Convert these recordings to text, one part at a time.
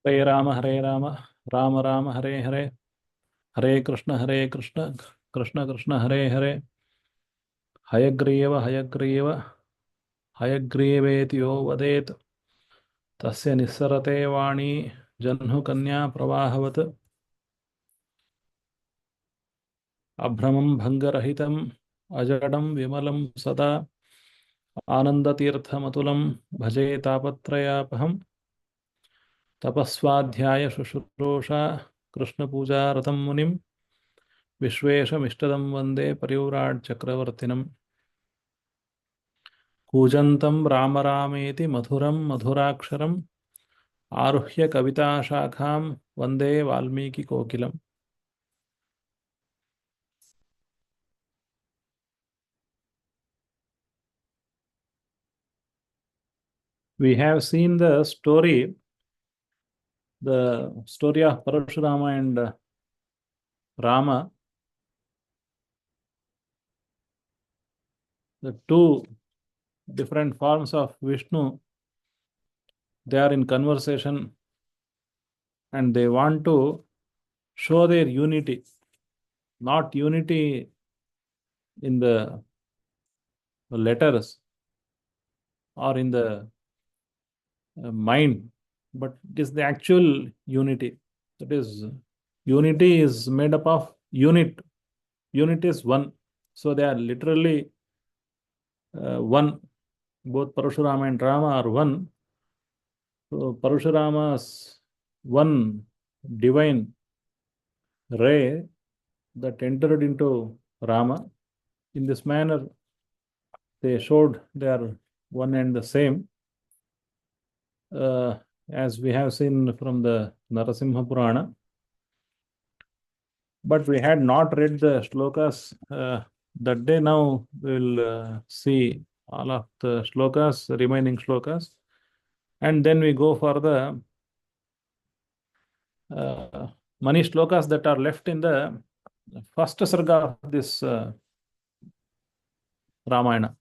Hare Rama, Rama Rama, Hare Hare, Hare Krishna, Krishna Krishna, Hare Hare, Hayagriva, Hayagriva, Hayagrivetyo Vadet, Tasya Nissarate Vani, Janhu Kanya Pravahavat, Abhramam Bhangarahitam, Ajadam Vimalam Sada, Anandatirthamatulam, Bhaje Tapatrayapaham, Tapaswadhyaya Shushurosha, Krishna Puja Ratam Munim, Vishwesham Vande Parivrad Chakravartinam, Kujantam Rama Rameti Madhuram Madhuraksharam, Aruhya Kavita Shakham Vande Valmiki Kokilam. We have seen the story of Parashurama and Rama, the two different forms of Vishnu. They are in conversation and they want to show their unity, not unity in the letters or in the mind, but it is the actual unity. That is, unity is made up of unit. Unit is one. So they are literally one. Both Parashurama and Rama are one. So Parashurama's one divine ray that entered into Rama. In this manner, they showed they are one and the same. As we have seen from the Narasimha Purana. But we had not read the shlokas that day. Now we will see all of the shlokas, the remaining shlokas. And then we go for the many shlokas that are left in the first sarga of this Ramayana.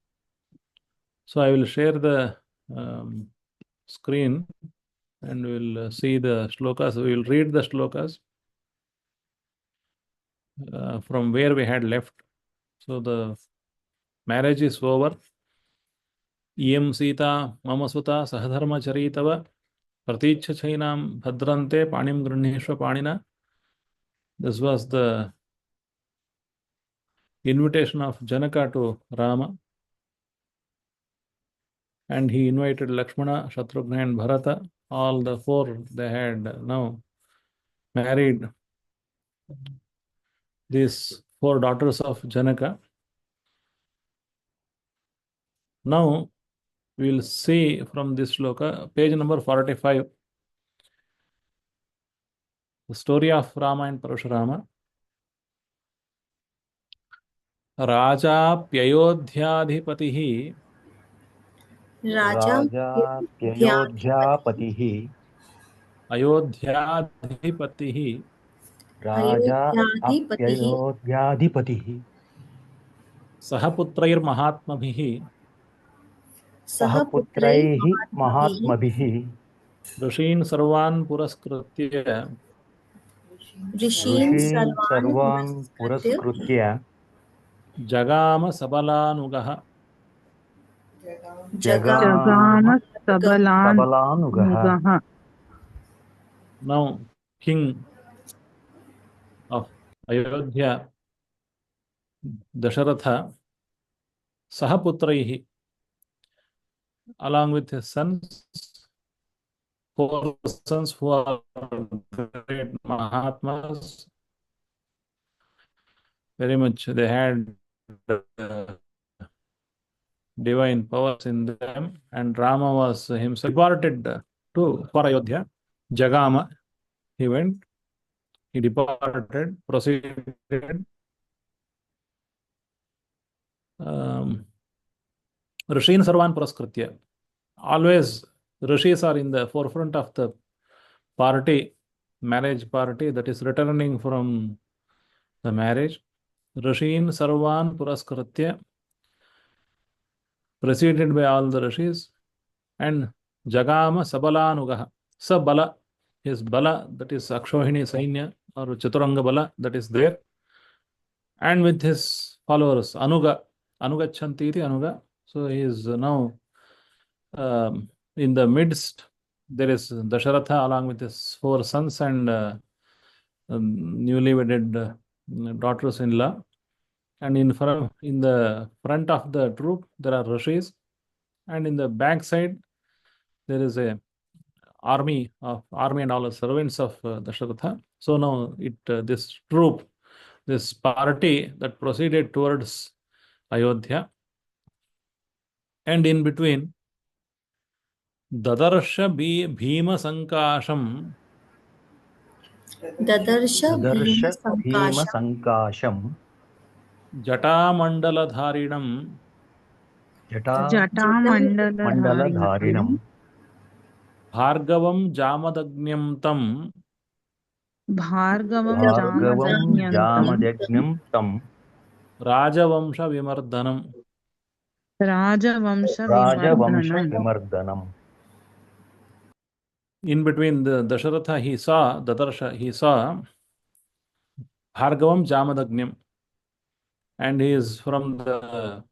So I will share the screen and we will see the shlokas. We will read the shlokas from where we had left. So the marriage is over. Iyam Sita Mama Suta Sahadharma Charitava Pratīcha Chainam Bhadrante Panim Grunheshwa Panina. This was the invitation of Janaka to Rama. And he invited Lakshmana, Shatrughna and Bharata. All the four, they had now married these four daughters of Janaka. Now we will see from this shloka, page number 45, the story of Rama and Parashurama. राजाप्ययोध्याधिपतिः राजाप्ययोध्यापतिः अयोध्याधिपतिः राजाप्ययोध्याधिपतिः सह पुत्रैर्महात्मभिः सह पुत्रैः महात्मभिः ऋषीन् सर्वान् पुरस्कृत्य ऋषीन् सर्वान् पुरस्कृत्य जगाम सबलानुगः जगाम सबलानुगः. Now king of Ayodhya, Dasharatha, Sahaputraihi, along with his sons, four sons who are great Mahatmas, very much they had divine powers in them, and Rama was himself departed for Ayodhya. Jagama, he went, he departed, proceeded. Rishin Sarvan Puraskritya. Always Rishis are in the forefront of the party, marriage party that is returning from the marriage. Rishin Sarvan Puraskritya, preceded by all the Rishis, and Jagama Sabalanugaha. Sabala, his bala, that is Akshohini Sainya or Chaturanga bala, that is there, and with his followers, Anugachanti iti Anuga. So he is now in the midst. There is Dasharatha along with his four sons and newly wedded daughters-in-law. And in the front of the troop, there are rishis, and in the back side, there is a army and all the servants of Dasharatha. So now this troop, this party that proceeded towards Ayodhya, and in between, Dadarsha Bhima Sankasham Dadarsha ददर्श Bhima Sankasha भीमसङ्काशम् Jatamandaladharinam जटामण्डलधारिणम् Jatamandaladharinam Bhargavam Jamadagnyam Tam Bhargavam भार्गवं Jamadagnyam जामदग्निं तं Rajavamsha Vimardhanam. Rajavamsha Vimardhanam. राजवंशविमर्दनम्. In between the Dasharatha, Dadarsha, he saw Bhargavam Jamadagnyam, and he is from the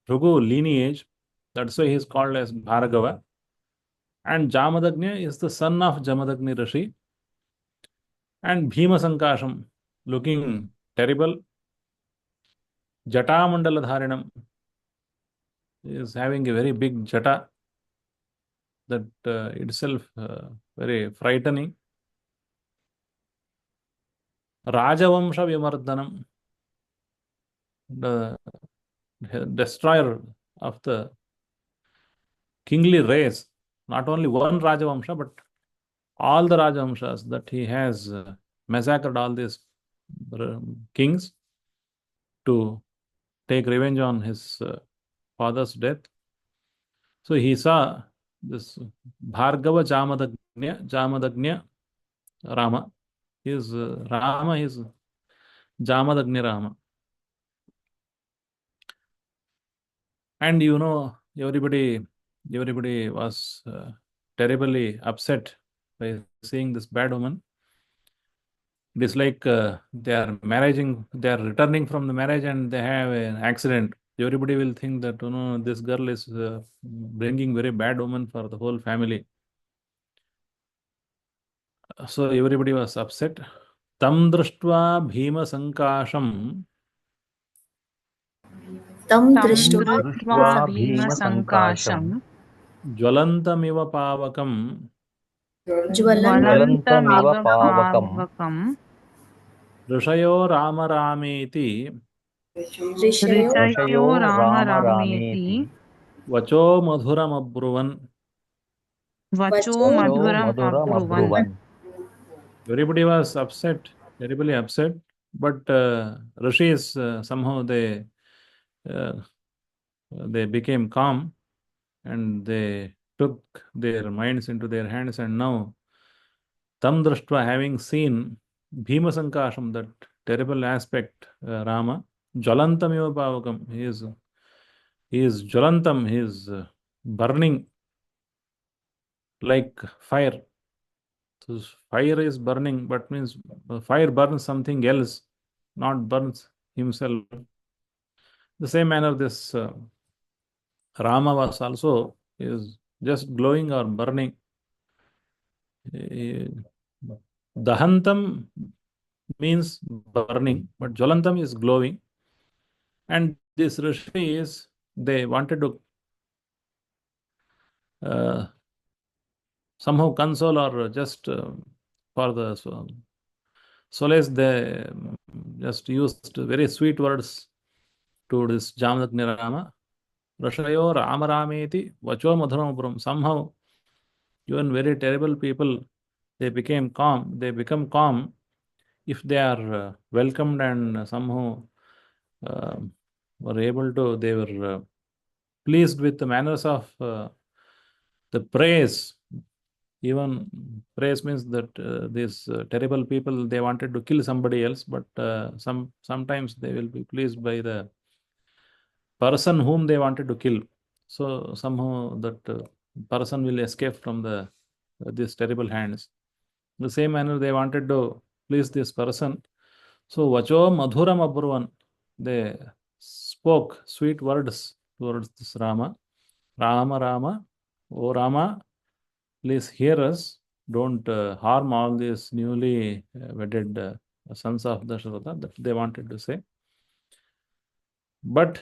Phrugu lineage. That's why he is called as Bhargava. And Jamadagnya is the son of Jamadagni Rishi. And Bhima Sankasham, looking terrible. Jatamandaladharinam is having a very big jata, that itself very frightening. Rajavamsha Vimardhanam, the destroyer of the kingly race, not only one Rajavamsha, but all the Rajavamshas, that he has massacred all these kings to take revenge on his father's death. So he saw this Bhargava Jamadagnya Rama. His Rama is Jamadagnya Rama. And everybody was terribly upset by seeing this bad woman. It is like they are returning from the marriage and they have an accident. Everybody will think that this girl is bringing very bad woman for the whole family. So everybody was upset. Tam drashtva bhima sankasham Tam दृष्ट्वा Drishtva भीमसङ्काशम् jvalantamiva pavakam ज्वलन्तमिव Jvalantamiva पावकम् Pavakam rishayo rama rameti Rishayo ऋषयो Rama रामरामेति Rameti vacho madhuram abruvan. Vacho वचो Madhuram Abruvan. मधुरमब्रुवन्. Everybody was upset, terribly upset. But rishis somehow they became calm and they took their minds into their hands. And now, Tam Drashtva, having seen Bhima Sankasham, that terrible aspect, Rama, Jwalantam eva pavakam, he is Jwalantam, he is burning like fire. So fire is burning, but means fire burns something else, not burns himself. The same manner, this Rama was also is just glowing or burning. Dahantam means burning, but Jwalantam is glowing. And this Rishi they wanted to somehow console or just for the solace, they just used very sweet words to this Jamadagni Rama. Rashayo Ramarameti Vacho Madhuramapuram. Somehow, even very terrible people, they become calm if they are welcomed and somehow uh, they were pleased with the manners of the praise. Even praise means that these terrible people, they wanted to kill somebody else, but sometimes they will be pleased by the person whom they wanted to kill. So somehow that person will escape from these terrible hands. The same manner they wanted to please this person. So Vacho Madhuram Abruvan, they spoke sweet words towards this Rama. Rama, Rama, O Rama, please hear us. Don't harm all these newly wedded sons of Dasharatha. That they wanted to say. But,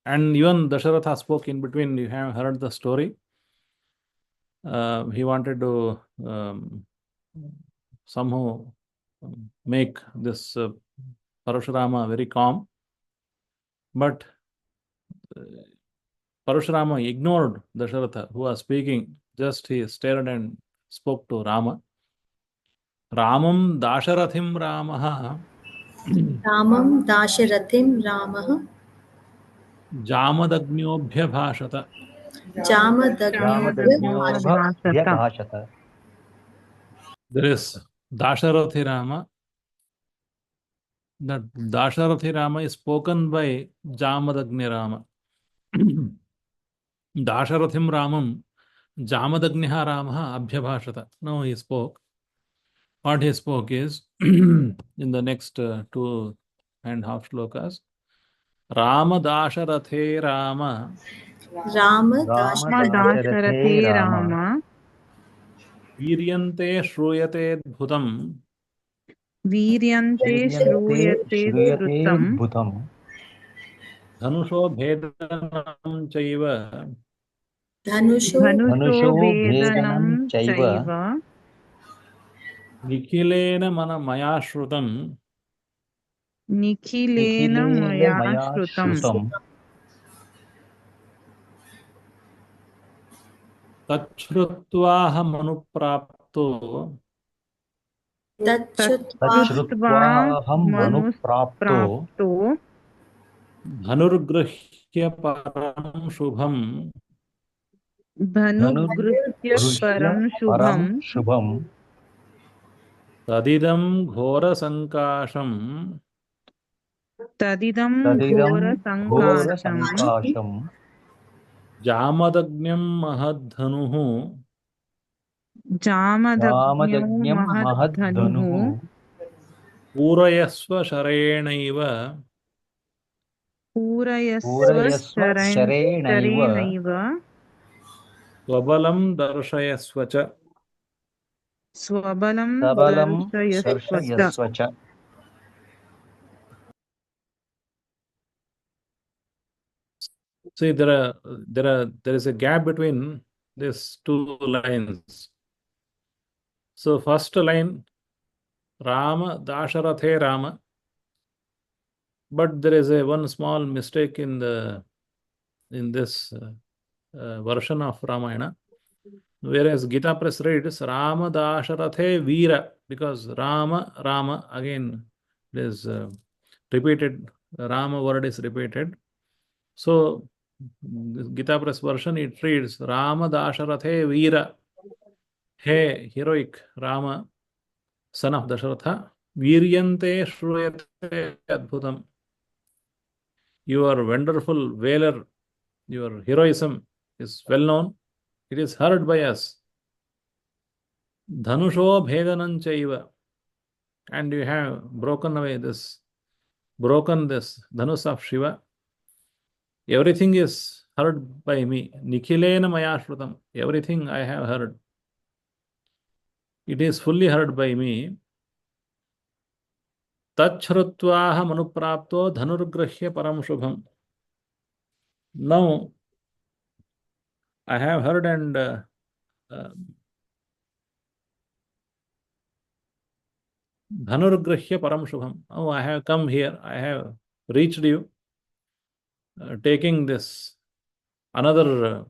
and even Dasharatha spoke in between. You have heard the story. He wanted to somehow make this Parashurama very calm. But Parashurama ignored Dasharatha, who was speaking. Just he stared and spoke to Rama. Ramam Dasharathim Ramaha Ramam Dasharathim Ramah Jamadagnyobhya Bhashata. Jamadagnyobhya Bhashata. Vyabhashata. There is Dasharathi Rama. That Dasharathi Rama is spoken by Jamadagni Rama. Dasharathim Ramam Jamadagniha Ramaha Abhyabhashata. Now he spoke. What he spoke is in the next 2.5 shlokas. Rama Dasharathe Rama Rama Rama Dasharathe Dasharathe Rama. Rama Viryante Shruyate Bhutam Viryante Viryante Shruyate Shruyate Dhrutam Bhutam. Dhanusho Bhedanam Chaiva Dhanusho Dhanusho Dhanusho Bhedanam Vedanam Chaiva. Chaiva Nikhilena Mana Maya Shrutam Nikhilena Nikhilena Maya Maya Shrutam Shrutam. Tachrutvahamanupprapto Tachrutva Tachruttvaham Manus manuprapto. Prapto Dhanurgrihya Param Shubham Bhanugruhya Dhanurgruhya Param Param Shubham Shubham. Tadidam Ghora Sankasham Tadidam Ghora Tadidam Ghora Sankasham Sankasham. Jamadagnyam Mahadhanuhu Jamadagnyau Ramadajñam Mahadhanuhu Mahadhanuhu. Purayasva Sharenaiva Purayasva Purayasva Sharenaiva. Sharenaiva Swabalam Darshayasvacha. Swabalam Sabalam Darshayasvacha. Darshayasvacha. See, there is a gap between these two lines. So first line, Rama Dasharathe Rama, but there is a one small mistake in this version of Ramayana. Whereas Gita Press reads Rama Dasharathe Veera, because Rama again is repeated. Rama word is repeated. So this Gita Press version, it reads Rama Dasharathe Veera. Hey, heroic Rama, son of Dasharatha, Viryante Shruyate Adbhutam. Your wonderful valor, your heroism is well known. It is heard by us. Dhanusho Bhedanam Chaiva. And you have broken this Dhanus of Shiva. Everything is heard by me. Nikhilena Maya Shrutam. Everything I have heard. It is fully heard by me. Tachrutvaha manuprapto dhanurgrahya param shubham. Now, I have heard and dhanurgrahya param shubham. Oh, I have come here. I have reached you, taking this another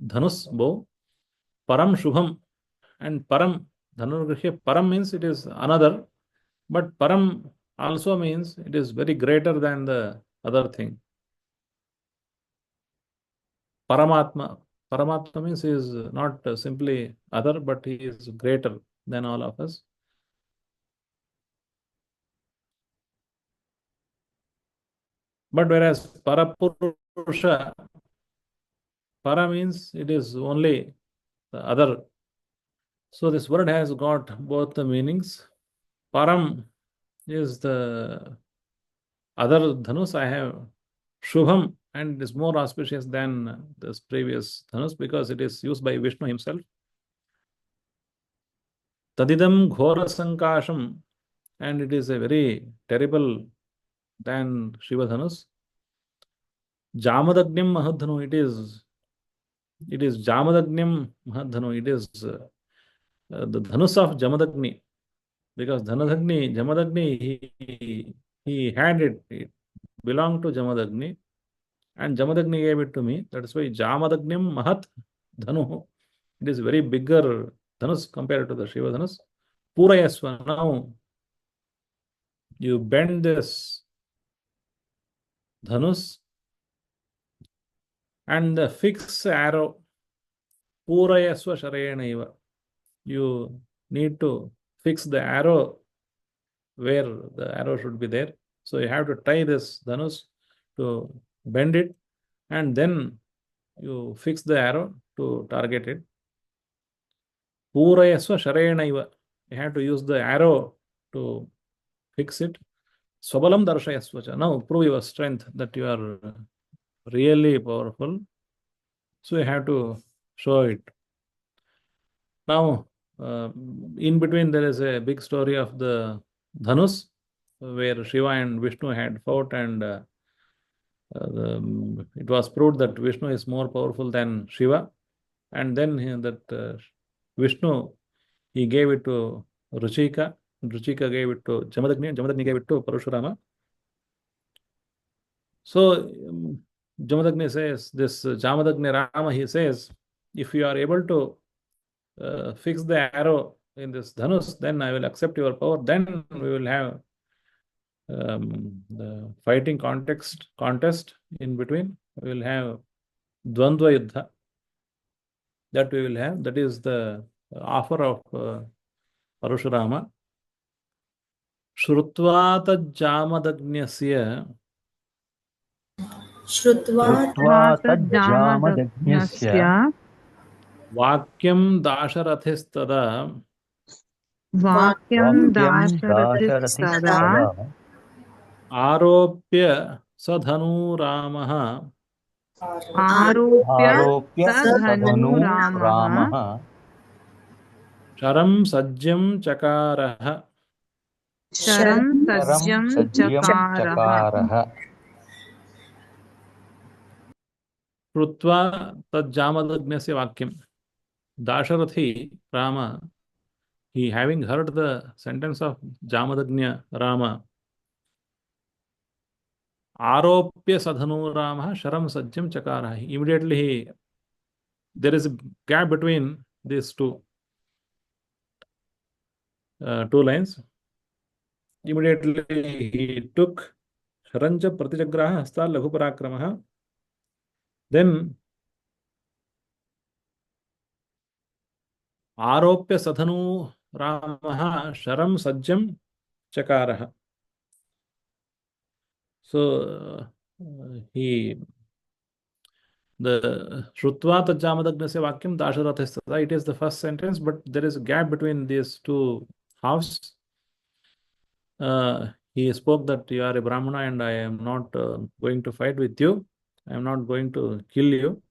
dhanus bow, param shubham, and param dhanurgrahya param means it is another, but param also means it is very greater than the other thing. Paramatma. Paramatma means he is not simply other, but he is greater than all of us. But whereas Parapurusha, Para means it is only the other So this word has got both the meanings. Param is the other dhanus. I have Shubham, and it is more auspicious than this previous dhanus because it is used by Vishnu himself. Tadidam Ghora Sankasham, and it is a very terrible than Shiva dhanus. Jamadagnyam Mahadhanu, it is Jamadagnyam Mahadhanu, it is the dhanus of Jamadagni, because Jamadagni, he had it belonged to Jamadagni, and Jamadagni gave it to me. That is why Jamadagnyam Mahat Dhanu. It is very bigger dhanus compared to the Shiva dhanus. Purayasva. Now you bend this dhanus and the fixed arrow. Purayasva Shareyanaiva. You need to fix the arrow where the arrow should be there. So you have to tie this dhanus to bend it, and then you fix the arrow to target it. Purayasva Shareyanaiva. You have to use the arrow to fix it. Swabalam Darshayasvacha. Now prove your strength that you are really powerful. So you have to show it. Now, in between, there is a big story of the Dhanus, where Shiva and Vishnu had fought, and it was proved that Vishnu is more powerful than Shiva. And then Vishnu, he gave it to Ruchika. Ruchika gave it to Jamadagni, and Jamadagni gave it to Parashurama. So Jamadagni says, this Jamadagni Rama, he says, if you are able to fix the arrow in this dhanus, then I will accept your power. Then we will have the fighting contest in between. We will have Dvandva Yuddha. That we will have. That is the offer of Parashurama. Shrutva Jamadagnyasya. Shrutva Shrutva tajjamadajñasya Vakyam Dasharathistada Vakyam vakyam Dasharathistada dasharathistada Aropya Sadhanu Ramaha Aropya आरोप्य Sadhanu सधनु Ramaha रामः Sharam Sajjam Chakaraha. Sharam शरं Sajjam सज्यं Chakaraha चकारः Krutva Tajjamadagnyasya Vakyam. Dasharathi Rama, he having heard the sentence of Jamadagnya Rama, Aropya Sadhanu Rama Sharam Sajjam Chakara. Immediately there is a gap between these two lines. Immediately he took Sharancha Pratijagraha Hasta Laghu Parakramaha. Then Aropya Sadhanu Ramaha Sharam Sajjam Chakaraha. So the Shrutva Tajjamadagnasya Vakyam Dasharathistada, it is the first sentence, but there is a gap between these two halves. He spoke that you are a Brahmana and I am not going to fight with you. I am not going to kill you.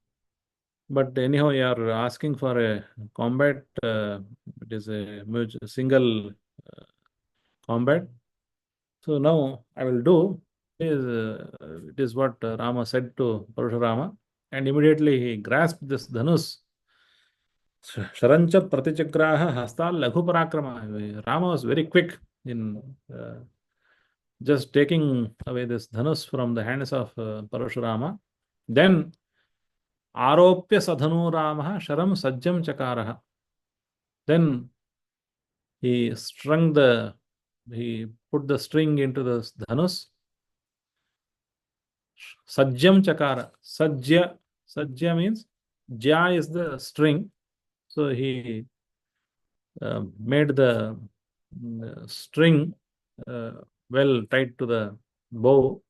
But anyhow, you are asking for a combat. It is a single combat. So now I will do it is what Rama said to Parashurama, and immediately he grasped this dhanus. Sharancha Pratichagraha Hasta Laghu Parakrama. Rama was very quick in just taking away this dhanus from the hands of Parashurama. Then Aropya Sadhanu Ramaha Sharam Sajjam Chakaraha. Then he put the string into the dhanus. Sajjam Chakara. Sajja means Jya is the string. So he made the string well tied to the bow.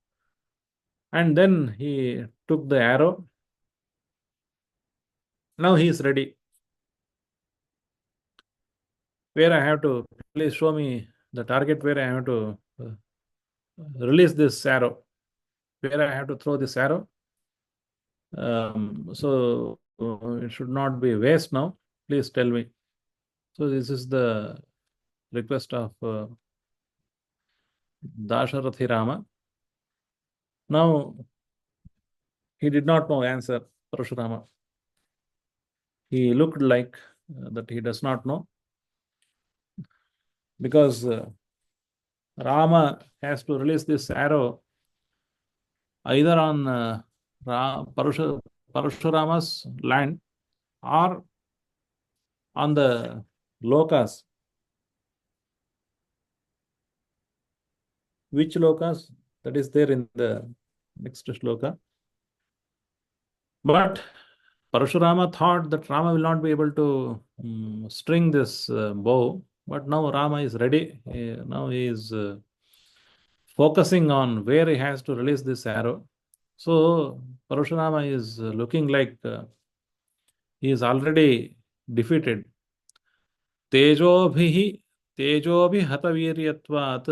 And then he took the arrow. Now he is ready. where I have to, please show me the target where I have to release this arrow, where I have to throw this arrow. So it should not be waste now. Please tell me. So this is the request of Dasharathi Rama. Now he did not know answer, Parashurama. He looked like that he does not know, because Rama has to release this arrow either on Parashurama's land or on the Lokas. Which Lokas? That is there in the next Shloka. But Parashurama thought that Rama will not be able to string this bow, but now Rama is ready. Now he is focusing on where he has to release this arrow. So Parashurama is looking like he is already defeated. तेजोभिः तेजोभिहतवीर्यत्वात्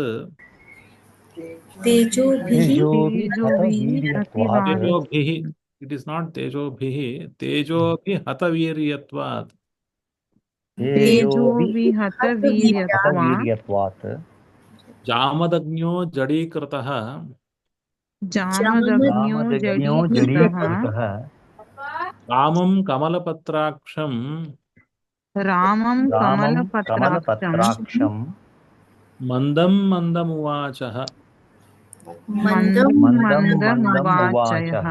तेजोभिः तेजोभिहतवीर्यत्वात् तेजोभिः, it is not तेजोभिः, तेजोभिहतवीर्यत्वात् तेजोभिहतवीर्यत्वात् जामदग्न्यो जडीकृतः जामदग्न्यो रामदग्न्यो जडीकृतः जडीकृतः रामं कमलपत्राक्षं रामं रामं कमलपत्राक्षं कमलपत्राक्षं मन्दं मन्दमुवाचः. मन्दं मन्दं मन्दमुवाचयः. मन्दमुवाचः.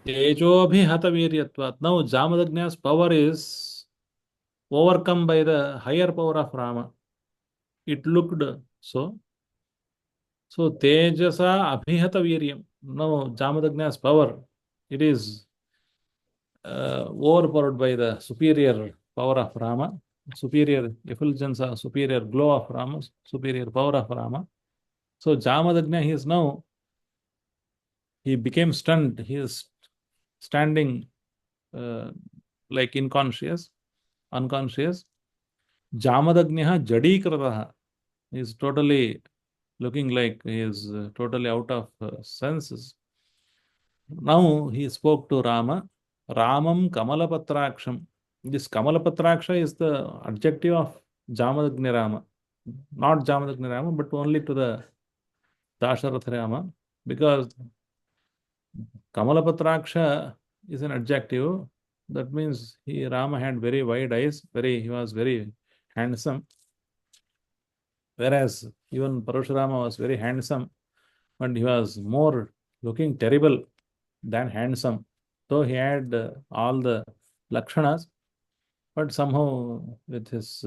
तेजोभिहतवीर्यत्वात्. Now Jamadagna's power is overcome by the higher power of Rama. It looked so. So Tejasa Abhihata Viryam. Now Jamadagna's power, it is overpowered by the superior power of Rama, superior effulgence, superior glow of Rama, superior power of Rama. So Jamadagna, he is now, he became stunned. He is standing like unconscious. Jamadagnya Jadikrataha. He is totally looking like he is totally out of senses. Now he spoke to Rama. Ramam Kamalapatraksham. This Kamalapatraksha is the adjective of Jamadagni Rama. Not Jamadagni Rama, but only to the Dasharatha Rama. Because Kamalapatraksha is an adjective. That means Rama had very wide eyes, he was very handsome. Whereas even Parashurama was very handsome, but he was more looking terrible than handsome. So he had all the lakshanas, but somehow with his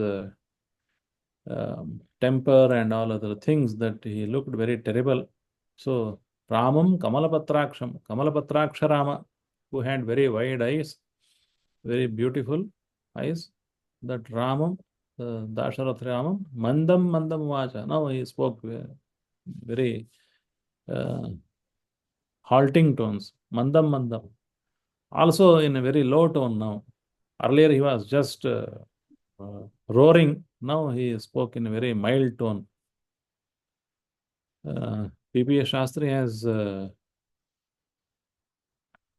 temper and all other things, that he looked very terrible. So Ramam Kamalapatraksham, Kamalapatraksha Rama, who had very wide eyes, very beautiful eyes, that Ramam, Dasharath Ramam, Mandam Vacha. Now he spoke very halting tones, Mandam. Also in a very low tone now. Earlier he was just roaring. Now he spoke in a very mild tone. P.P.A. Shastri has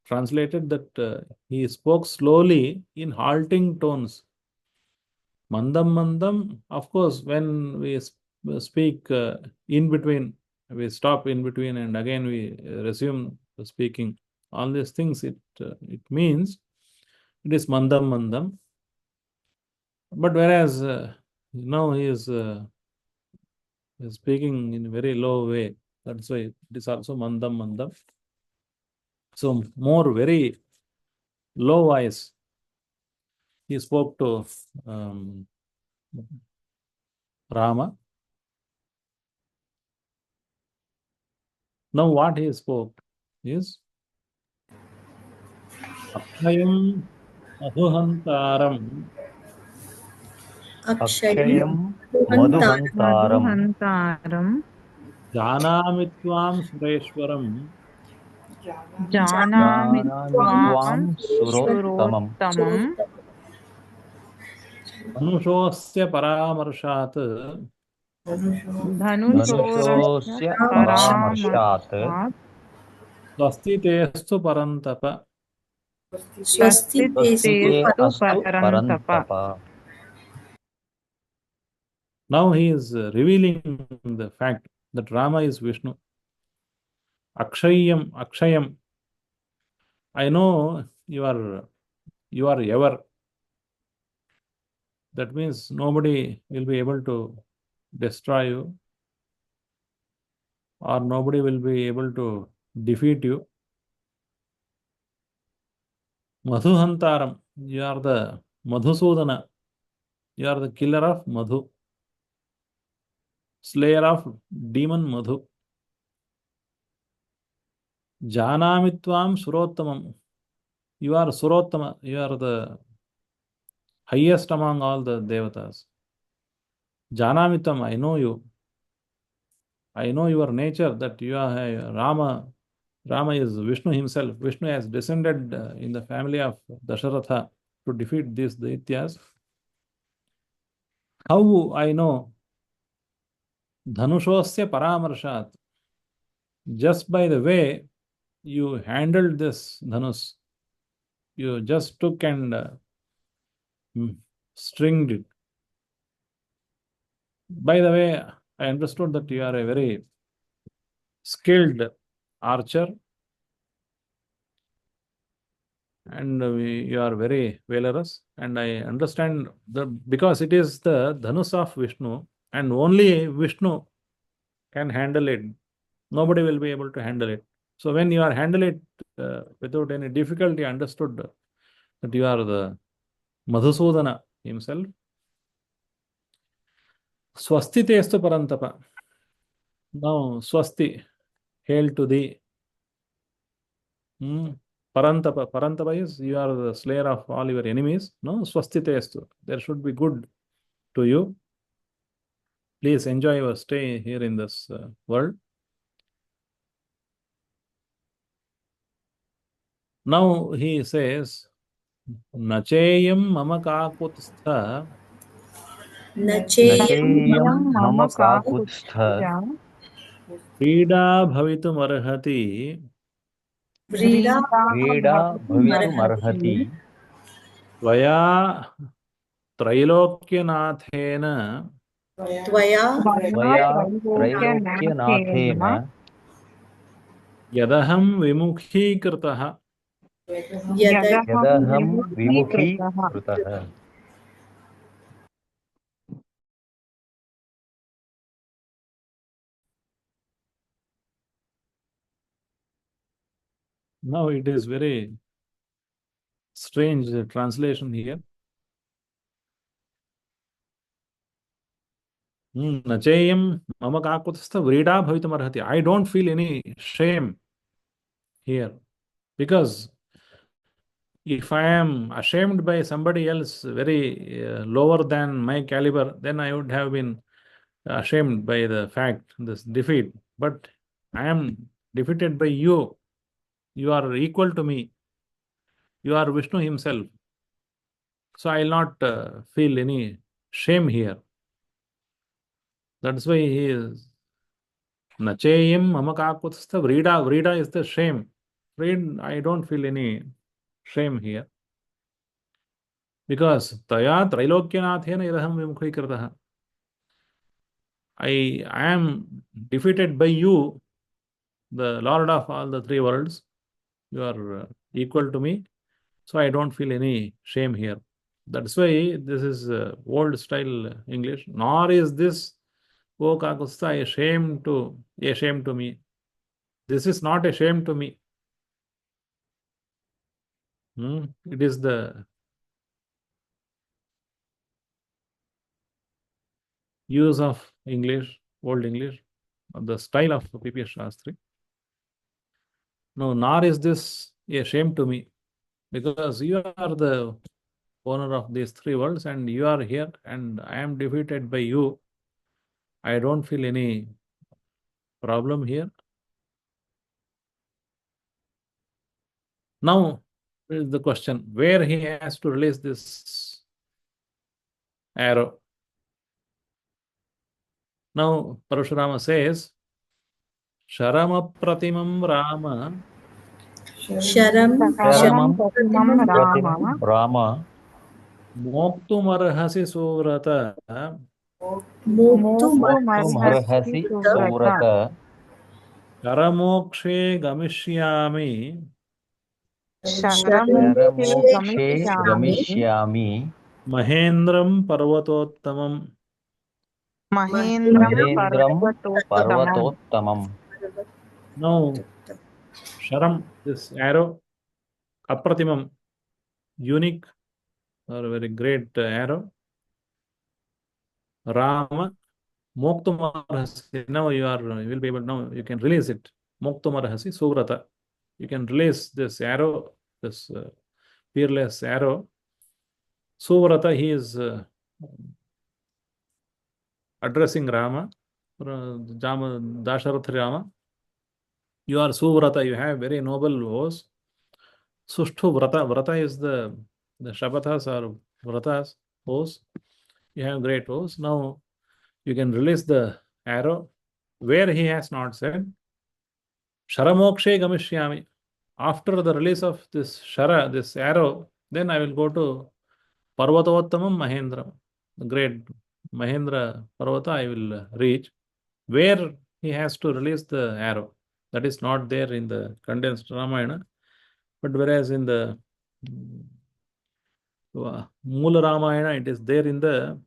translated that he spoke slowly in halting tones. Mandam, of course, when we speak in between, we stop in between and again we resume speaking. All these things, it means it is mandam. But whereas now he is speaking in a very low way, that's why it is also mandam. So more very low voice. He spoke to Rama. Now what he spoke is Akshayam Adhuhantaram अक्षयं मधुहन्तारं मधुहन्तारं Janami Tvam Sureshwaram जानामि जानामि त्वां त्वां सुरोत्तमम् सुरोत्तमं धनुषोऽस्य परामर्शात् धनुषोरस्य धनुषोऽस्य परामर्शात् परामर्शात् स्वस्ति तेऽस्तु परन्तप. स्वस्ति स्वस्ति ते तेस्तु अस्तु परन्तप. परन्तप. Now he is revealing the fact that Rama is Vishnu. Akshayam, Akshayam. I know you are ever. That means nobody will be able to destroy you, or nobody will be able to defeat you. Madhuhantaram, you are the Madhusudana, you are the killer of Madhu, slayer of demon Madhu. Janamitvam Surottamam, you are Surottama, you are the highest among all the devatas. Janamitam, I know you. I know your nature, that you are Rama. Rama is Vishnu himself. Vishnu has descended in the family of Dasharatha to defeat these Daityas. How I know? Dhanushosya Paramarshat. Just by the way you handled this Dhanus, you just took and stringed it. By the way, I understood that you are a very skilled archer, and you are very valorous, and I understand that because it is the Dhanus of Vishnu, and only Vishnu can handle it. Nobody will be able to handle it. So when you are handle it without any difficulty, understood that you are the Madhusudana himself. Swasti testu parantapa. Now Swasti, hail to thee. Parantapa. Parantapa is you are the slayer of all your enemies. No, Swasti testu. There should be good to you. Please enjoy your stay here in this world. Now he says, Nacheyam mama kakutstha न नचेयं चेयं मम मम काकुत्स्थ काकुत्स्थः क्रीडा भवितुमर्हति व्रीडा व्रीडा भवितुमर्हति भवितुमर्हति भवितुमर्हति त्वया त्रैलोक्यनाथेन त्वया त्वया त्वया त्रैलोक्यनाथेन त्रैलोक्यनाथेन यदहं विमुखीकृतः. यद यदहं यदहं यदहं विमुखीकृतः विमुखीकृतः. Now it is very strange translation here. Nacheyam mama kakutstha vrida bhavitumarhati. I don't feel any shame here, because if I am ashamed by somebody else very lower than my caliber, then I would have been ashamed by the fact, this defeat. But I am defeated by you. You are equal to me. You are Vishnu himself. So I will not feel any shame here. That's why he is Nacheyam Mamakakutstha Vrida. Vrida is the shame. I don't feel any shame here. Because Taya Trailokyanatena Idaham Vimukhikrataha. I am defeated by you, the Lord of all the three worlds. You are equal to me. So I don't feel any shame here. That's why this is old style English. Nor is this O Kakusta a shame to me. This is not a shame to me. It is the use of English, old English, the style of P.P.S. Shastri. No, nor is this a shame to me, because you are the owner of these three worlds, and you are here, and I am defeated by you. I don't feel any problem here. Now is the question where he has to release this arrow. Now Parashurama says, Sharama Pratimam Rama Sharam Sharamam Pratimam Pratimam Rama Rama Moktumarhasi Suvrata Muktum Moktu Arhasi Marhasi Suvrata Suvrata Karamokshe Gamishyami Sharam Sharamokshe Mokshe Gamishyami Gamishyami Mahendram Parvatottamam. Mahendram Mahindram Parvatottamam Parvatottamam. Now Sharam, this arrow, Apratimam, unique or a very great arrow. Rama, Moktumarhasi. Now you will be able, now you can release it. Moktumarhasi Suvrata. You can release this arrow, this fearless arrow. Suvrata, he is addressing Rama, Dasharatha Rama. You are Suvrata, you have very noble voice. Sushtu Vrata, Vrata is the Shabathas or Vratas, voice. You have great voice. Now you can release the arrow where he has not said. Sharamokshe Gamishyami. After the release of this Shara, this arrow, then I will go to Parvatottamam Mahendram. The great Mahendra Parvata I will reach. Where he has to release the arrow. That is not there in the condensed Ramayana. But whereas in the Moola Ramayana, it is there in the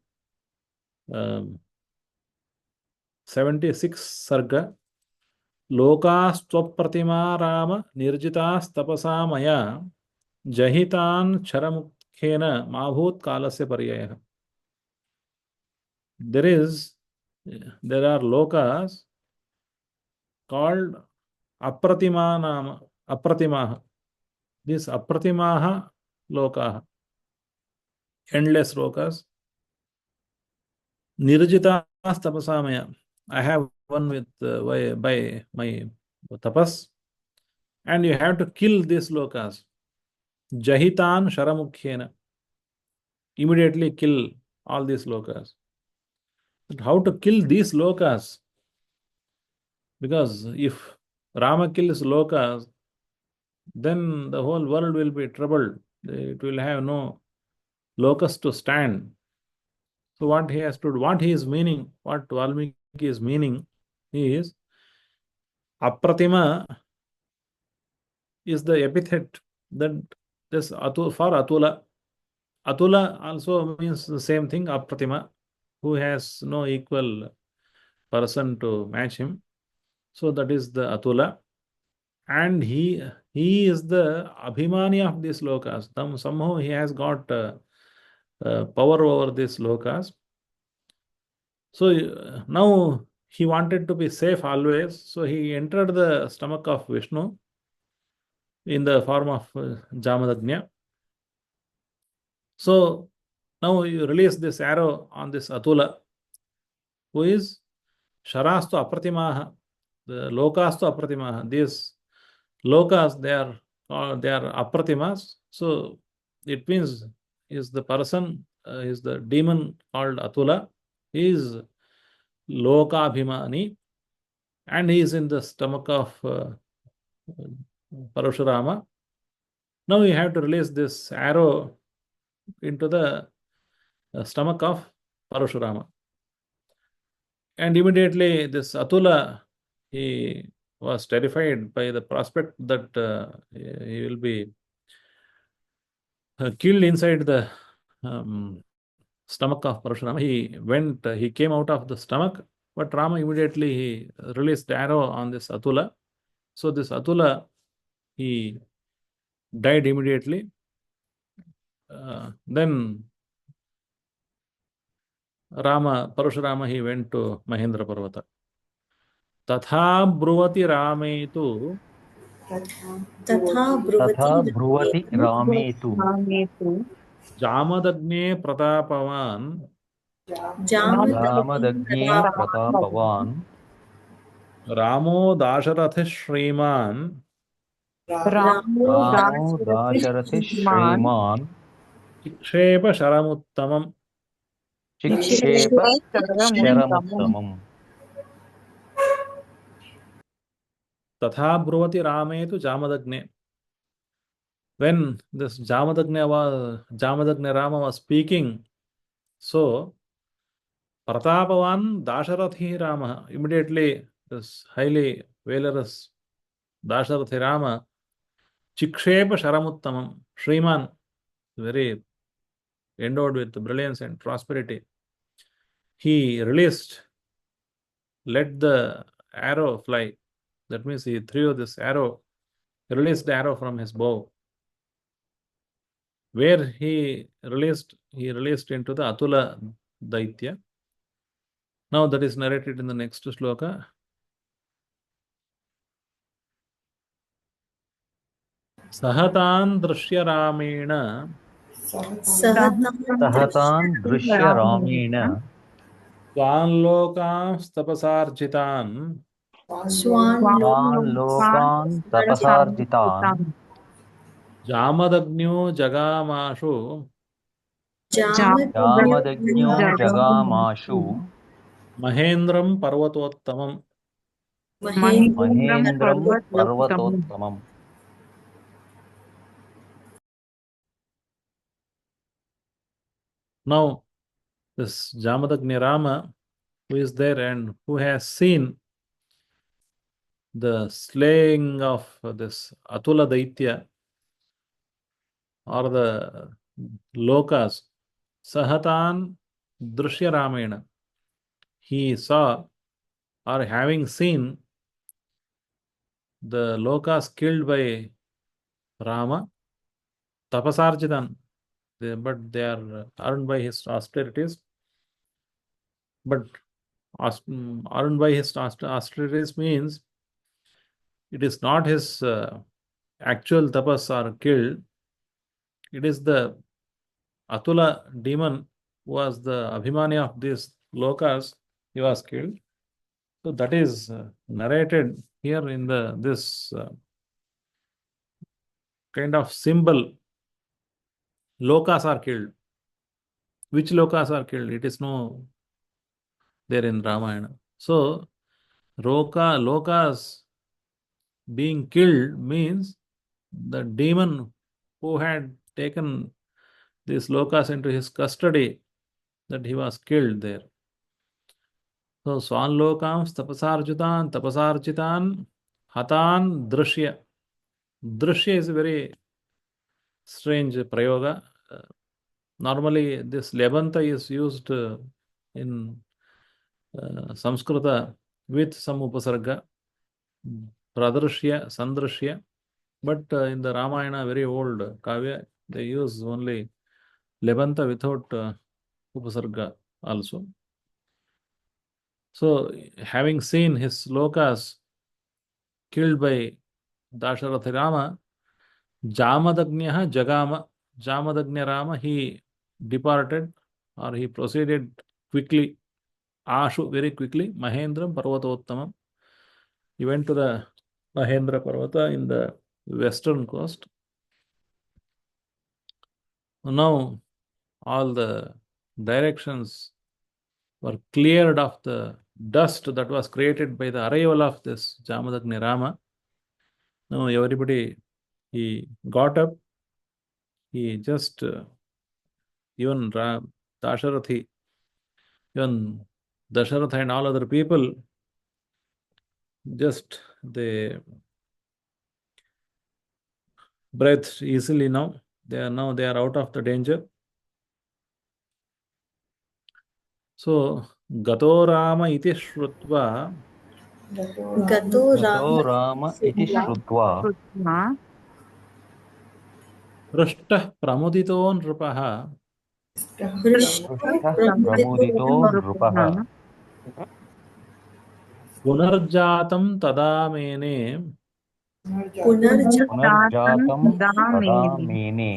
76th Sarga. Lokastvapratima Rama nirjitas tapasa maya jahitan charamukhena mahut kalasya paryaya. There are lokas called Apratimaha. These Apratimaha lokaha, endless lokas. Nirjitas tapasamaya. I have one with by my tapas, and you have to kill these lokas. Jahitan sharamukhyena. Immediately kill all these lokas. But how to kill these lokas? Because if Rama kills lokas, then the whole world will be troubled. It will have no locus to stand. So what he has to do, what he is meaning, what Valmiki is meaning is Apratima is the epithet that this for Atula. Atula also means the same thing, Apratima, who has no equal person to match him. So that is the Atula. And he is the Abhimani of these lokas. Somehow he has got power over these lokas. So now he wanted to be safe always. So he entered the stomach of Vishnu in the form of Jamadagnya. So now you release this arrow on this Atula, who is Sharastu Apratimaha, the Lokastu Apratimaha. These Lokas, they are Apratimas. So it means is the person, is the demon called Atula, he is Lokabhimani, and he is in the stomach of Parashurama. Now you have to release this arrow into the stomach of Parashurama. And immediately this Atula, he was terrified by the prospect that he will be killed inside the stomach of Parashurama. He came out of the stomach, but Rama immediately he released the arrow on this Atula. So this Atula, he died immediately. Then Parashurama, he went to Mahendra Parvata. Tatha bruvati Rame tu Tatha Tata Bruvati Bruvati Rametu Rametu Jamadagne Pratapavan Jamadagni Ramadagni Pratapavan Pratapavan Ramo Dasharathi Shriman Ramo Ramo Dasarathi Dasarathi Shriman Shriman Shikshepa Sharamuttamam. चिक्षेप शरमुत्तमम् तथा ब्रुवति रामे तु जामदग्ने. When this Jamadagnya Rama was speaking, so Pratapavan Dasharathi Rama, immediately this highly valorous Dasharathi Rama, Chikshepa Sharamuttamam, Shriman, very endowed with brilliance and prosperity, he let the arrow fly. That means he threw this arrow, released the arrow from his bow. Where he released into the Atula Daitya. Now that is narrated in the next shloka. Sahatan Drishya Ramena सहतान् दृश्य रामेण Swanlokam Tapasarchitan स्वान् लोकान् तपसार्जितान् Jamadagnu Jagamashu यामदग्न्यो जगामाशु Mahendram Parvatottamam. महेन्द्रं पर्वतोत्तमम् Now, this Jamadagni Rama, who is there and who has seen the slaying of this Atula Daitya or the Lokas, Sahatan Drishya Ramena, he saw or having seen the Lokas killed by Rama, Tapasarjitan, but they are earned by his austerities. But earned by his austerities means it is not his actual tapas are killed. It is the Atula demon who was the Abhimani of these Lokas, he was killed. So that is narrated here in this kind of symbol. Lokas are killed. Which Lokas are killed? It is no there in Ramayana. So Lokas being killed means the demon who had taken these Lokas into his custody, that he was killed there. So Swan Lokams Tapasarjitan Hatan Drishya. Drishya is a very strange prayoga. Normally, this Lebanta is used in Samskrita with some upasarga, Pradrishya, Sandrishya. But in the Ramayana, very old Kavya, they use only Lebanta without upasarga also. So, having seen his Lokas killed by Dasharathi Rama, Jamadagnya Jagama, Jamadagnya Rama, he departed or he proceeded quickly, Ashu very quickly, Mahendram Parvatottamam. He went to the Mahendra Parvata in the western coast. Now all the directions were cleared of the dust that was created by the arrival of this Jamadagni Rama. Now everybody, he got up, he just, even Dasharathi, even Dasharatha and all other people, just they breathed easily now. They are out of the danger. So Gato Rama iti Shrutva गतो राम इति श्रुत्वा Prshtah Pramudito Nrupaha पृष्ठः प्रमुदितो नृपः Punarjatam Tadamene पुनर्जातं तदा मेने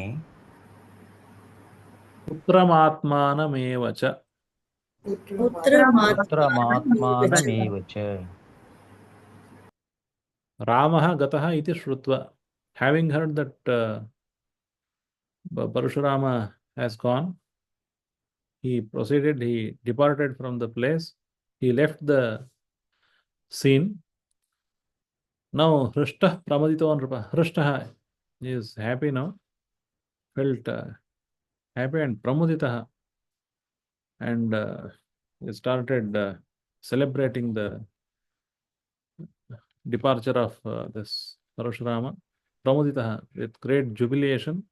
Putramatmanamevacha. पुत्रमात्मानमेव च Ramaha Gataha iti Shrutva. Having heard that Parashurama has gone, he proceeded, he departed from the place, he left the scene. Now, Hrishta Pramadito Nrupa. Hrishta is happy now, felt happy and Pramuditaha, and he started celebrating the departure of this Parashurama. Pramuditaha, with great jubilation.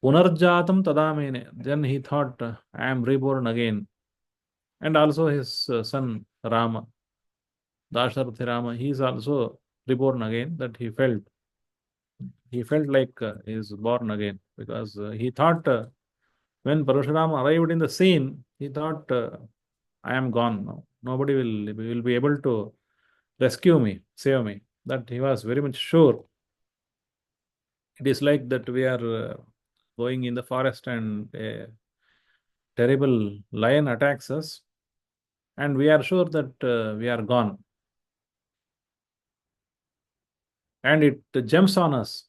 Punarjatam Tadamene. Then he thought, I am reborn again. And also his son Rama, Dasharathi Rama, he is also reborn again. That he felt like he is born again, because he thought, when Parashurama arrived in the scene, he thought, I am gone now. Nobody will be able to rescue me, save me. That he was very much sure. It is like that we are going in the forest and a terrible lion attacks us, and we are sure that we are gone. And it jumps on us,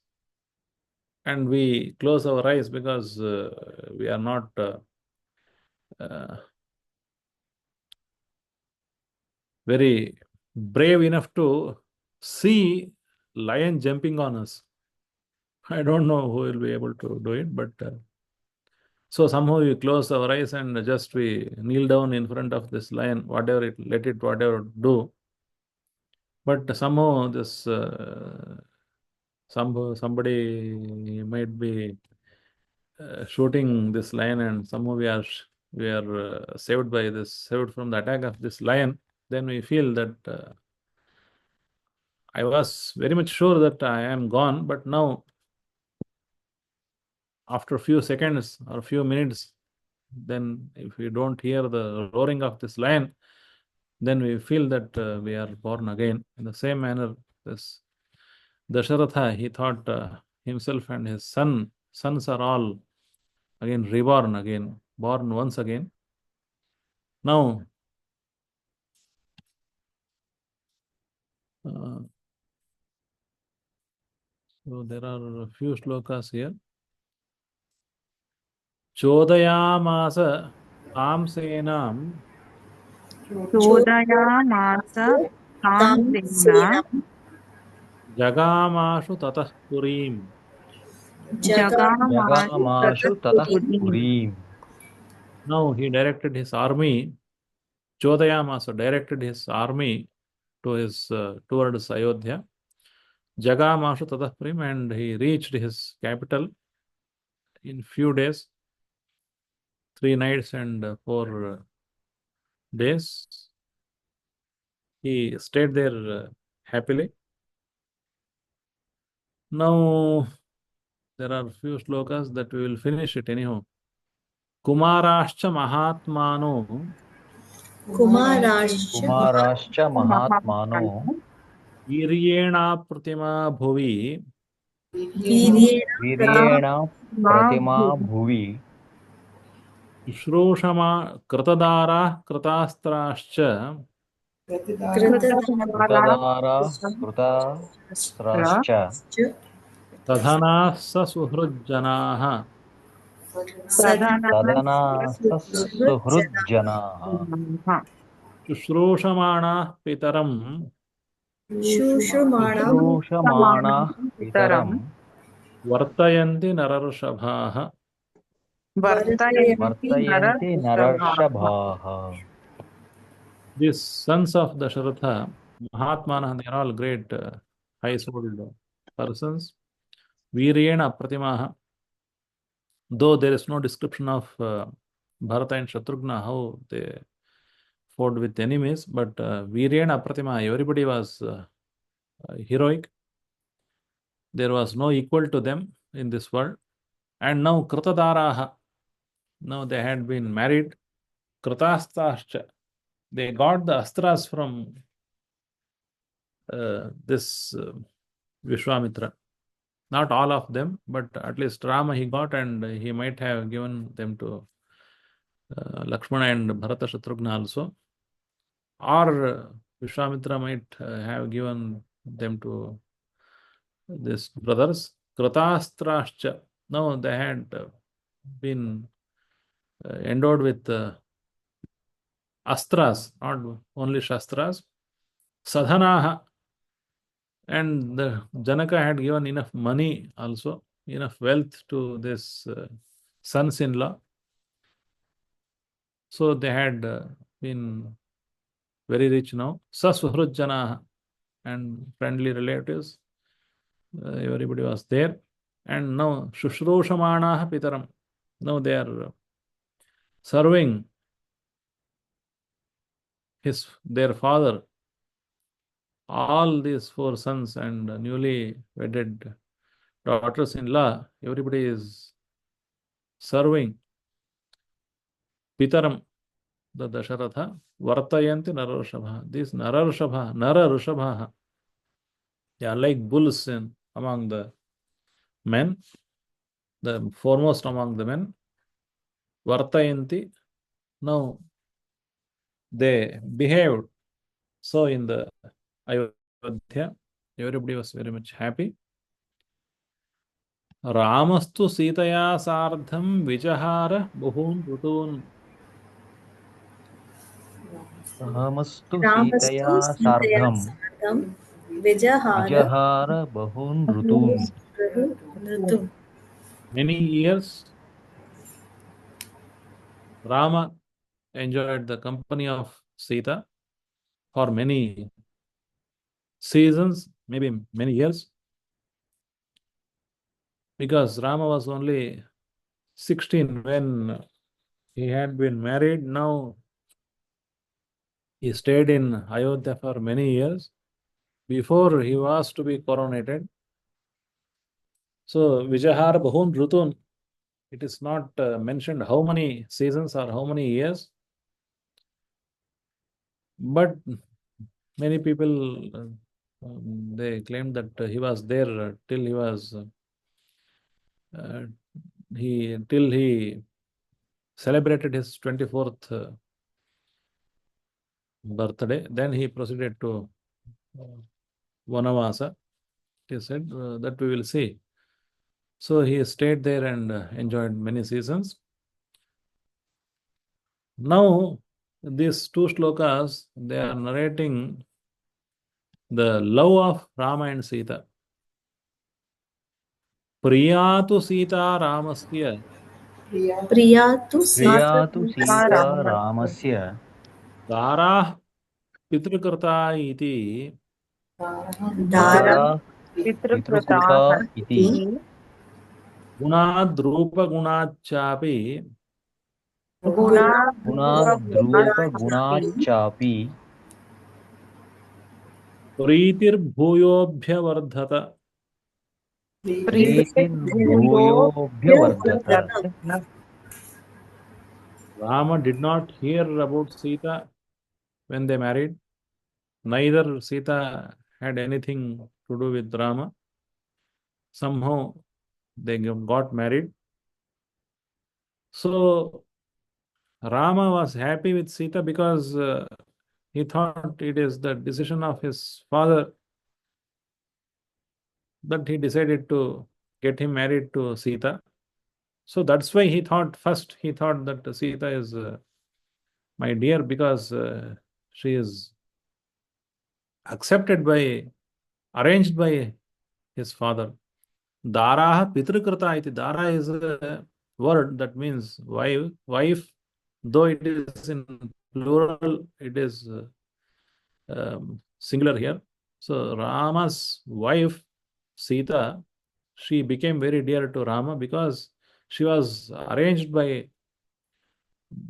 and we close our eyes because we are not uh, very brave enough to see lion jumping on us. I don't know who will be able to do it, but so somehow we close our eyes and just we kneel down in front of this lion, whatever do. But somehow this somebody might be shooting this lion, and somehow we are saved from the attack of this lion. Then we feel that I was very much sure that I am gone, but now after a few seconds or a few minutes, then if we don't hear the roaring of this lion, then we feel that we are born again. In the same manner, this Dasharatha, he thought himself and his sons are all again reborn again, born once again. Now, so there are a few shlokas here. Chodayamasa Tamsenam चोदयामास तां सेना Jagamashu Tatah Purim. जगामासु Jagamashu ततः tatah पुरीम् purim. Now he directed his army, Chodayamasa directed his army to his towards Ayodhya. Jagamashu Tatah Purim, and he reached his capital in few days, 3 nights and 4 days. He stayed there happily. Now there are few shlokas that we will finish it anyhow. Kumarascha Mahatmano Kumarascha Kumarascha Mahatmano Iryena Pratima Bhuvi Viryena Viryena Pratima Bhuvi Shroshama Kratadara Kratastrascha Krutadara Krutastrascha Tadhana Sasuhrujjanaha Tadana Sasuhrujjanaha Shushrushamana Pitaram Shushumana Shushrushamana Pitaram Vartayanti Nararshabhaha. वर्तयन्ति Vartayanti नरवृषभाः Narashabhaha. These sons of Dasharatha, Mahatmana, they are all great high-souled persons. Viryena Pratimaha. Though there is no description of Bharata and Shatrughna, how they fought with enemies, but Viryena Pratimaha, everybody was heroic. There was no equal to them in this world. And now Kratadaraha, now they had been married. Kratastascha, they got the astras from this Vishwamitra. Not all of them, but at least Rama he got, and he might have given them to Lakshmana and Bharata Shatrughna also. Or Vishwamitra might have given them to these brothers. Kratastrascha. No, they had been endowed with astras, not only shastras, sadhanaha, and the Janaka had given enough money also, enough wealth to this sons-in-law. So they had been very rich now. Sasvrujjanaha, and friendly relatives, everybody was there. And now Shushrushamanaha Pitaram. Now they are serving their father. All these four sons and newly wedded daughters-in-law, everybody is serving Pitaram, the Dasharatha, Vartayanti Nararushabha. These Nararushabha, they are like bulls among the men, the foremost among the men. Vartayanti. Now they behaved so in the Ayodhya. Everybody was very much happy. Ramastu Sitaya Sardham Vijahara Buhun Rutun. Rahamastu Ramastu Sitaya Sitaya Sardham Sardham Vijahara Vijahara Bahun Rutun. Ritu. Many years Rama enjoyed the company of Sita for many seasons, maybe many years, because Rama was only 16 when he had been married. Now he stayed in Ayodhya for many years before he was to be coronated. So Vijahar Bahun Rutun, it is not mentioned how many seasons or how many years, but many people they claim that he was there till he was till he celebrated his 24th birthday. Then he proceeded to Vanavasa. He said that we will see. So he stayed there and enjoyed many seasons. Now, these two shlokas, they are narrating the love of Rama and Sita. Priyatu Sita Ramasya Priyatu Priyatu Sita Ramasya Ramasya Dara Pitrukrta iti Dara Dara Pitrukruta Pitrukruta iti iti Gunad Rupa Gunachapi Guna Gunad Rupa Drupa Gunati Gunachapi Pritir Bhuyobhya Vardhata. Prithviryo Bhuyo Rama did not hear about Sita when they married. Neither Sita had anything to do with Rama. Somehow they got married. So Rama was happy with Sita because he thought it is the decision of his father that he decided to get him married to Sita. So that's why he thought that Sita is my dear because she is arranged by his father. Daraha Pitrikrita iti. Dara is a word that means wife, though it is in plural, it is singular here. So Rama's wife, Sita, she became very dear to Rama because she was arranged by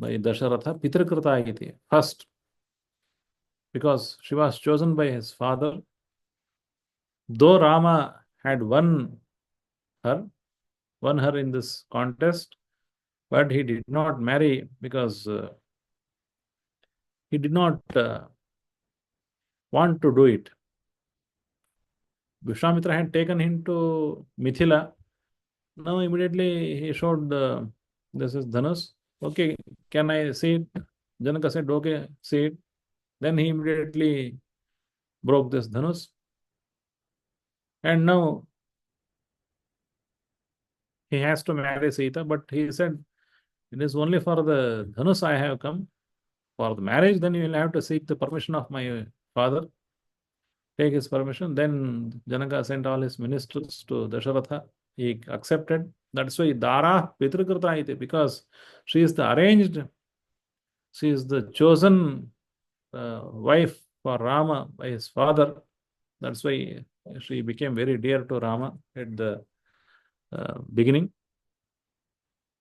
Dasharatha Pitrikrita iti. First, because she was chosen by his father. Though Rama had her, won her in this contest, but he did not marry because he did not want to do it. Vishwamitra had taken him to Mithila. Now immediately he showed this is Dhanus. Okay, can I see it? Janaka said, okay, see it. Then he immediately broke this Dhanus. And now he has to marry Sita, but he said, It is only for the dhanus I have come. For the marriage, then you will have to seek the permission of my father, take his permission. Then Janaka sent all his ministers to Dasharatha. He accepted. That's why Dara Pitrakrita iti, because she is the arranged, she is the chosen wife for Rama by his father. That's why she became very dear to Rama at the beginning.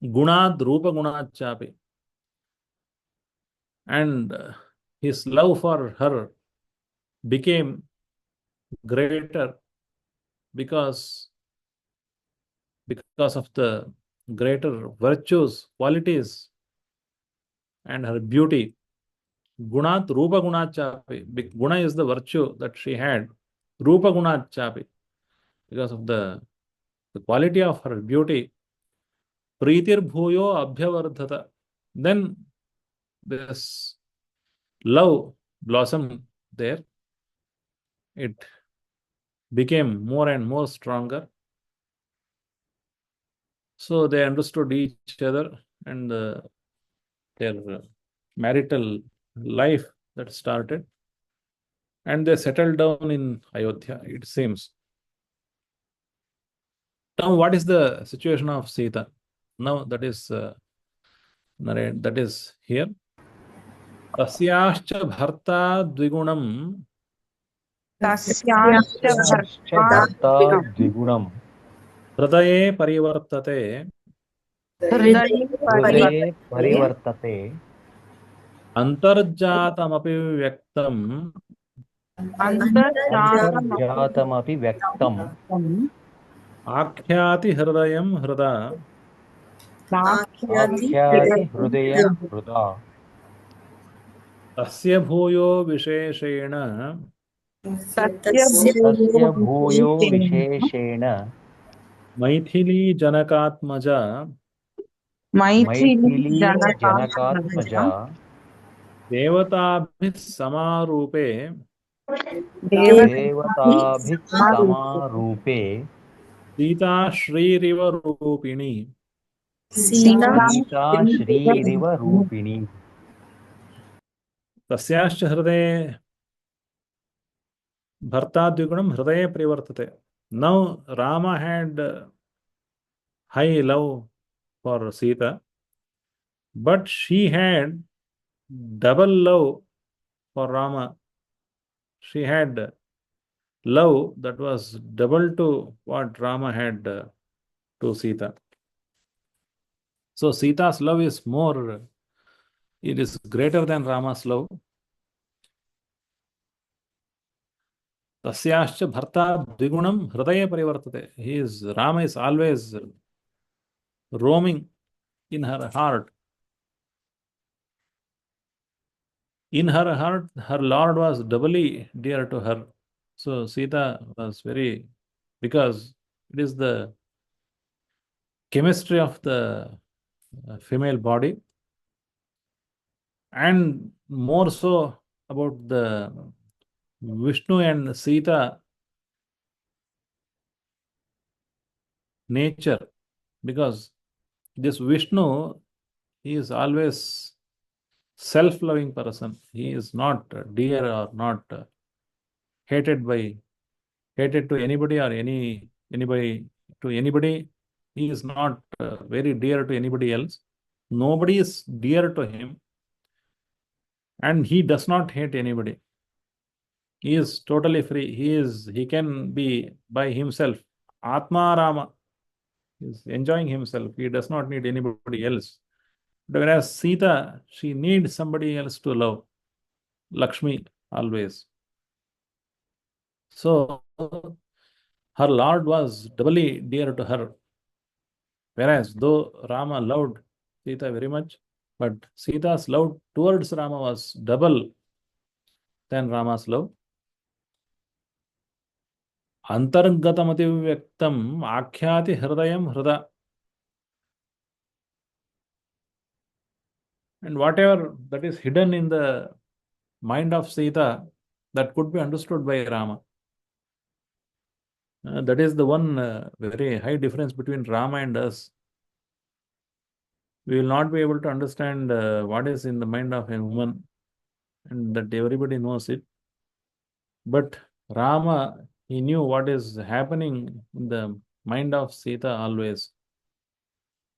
Gunad Rupa Gunad Chapi. And his love for her became greater because of the greater virtues, qualities, and her beauty. Gunat Rupa Gunat Chapi. Guna is the virtue that she had. Rupa Gunat Chapi. Because of the quality of her beauty. Pritir Bhuyo Abhyavardhata. Then this love blossomed there. It became more and more stronger. So they understood each other, and their marital life that started, and they settled down in Ayodhya, it seems. Now, what is the situation of Sita? Now, that is here. Tasyascha bharta dvigunam तस्याश्च तस्याश्च भर्ता द्विगुणम् hridaye parivartate हृदये हृदये परिवर्तते antarjatamapi vyaktam अन्तर्जातमपि व्यक्तम् akhyati hridayam hrida आख्याति हृदयं हृदा tasya bhuyo visheshena तस्य भूयो विशेषेण मैथिली जनकात्मजा मैथिली जनकात्मजा देवताभिः समारूपे देवताभिः समारूपे सीता श्रीरिव रूपिणी सीता श्रीरिव रूपिणी तस्याश्च हृदये भर्ताद्विगुणं हृदये परिवर्तते. Now Rama had high love for Sita, but she had double love for Rama. She had love that was double to what Rama had to Sita. So Sita's love is more, it is greater than Rama's love. Tasyascha bharta dvigunam hridaya parivartate. Rama is always roaming in her heart. In her heart, her Lord was doubly dear to her. So Sita was very, because it is the chemistry of the female body, and more so about the Vishnu and Sita nature, because this Vishnu, he is always self-loving person. He is not dear or not hated to anybody or anybody to anybody. He is not very dear to anybody else. Nobody is dear to him, and he does not hate anybody. He is totally free. He can be by himself. Atma Rama is enjoying himself. He does not need anybody else. Whereas Sita, she needs somebody else to love. Lakshmi always. So her Lord was doubly dear to her. Whereas though Rama loved Sita very much, but Sita's love towards Rama was double than Rama's love. Antargatamati vyaktam akhyati hridayam hrida. And whatever that is hidden in the mind of Sita, that could be understood by Rama. That is the one very high difference between Rama and us. we will not be able to understand what is in the mind of a woman, and that everybody knows it. But Rama, he knew what is happening in the mind of Sita always.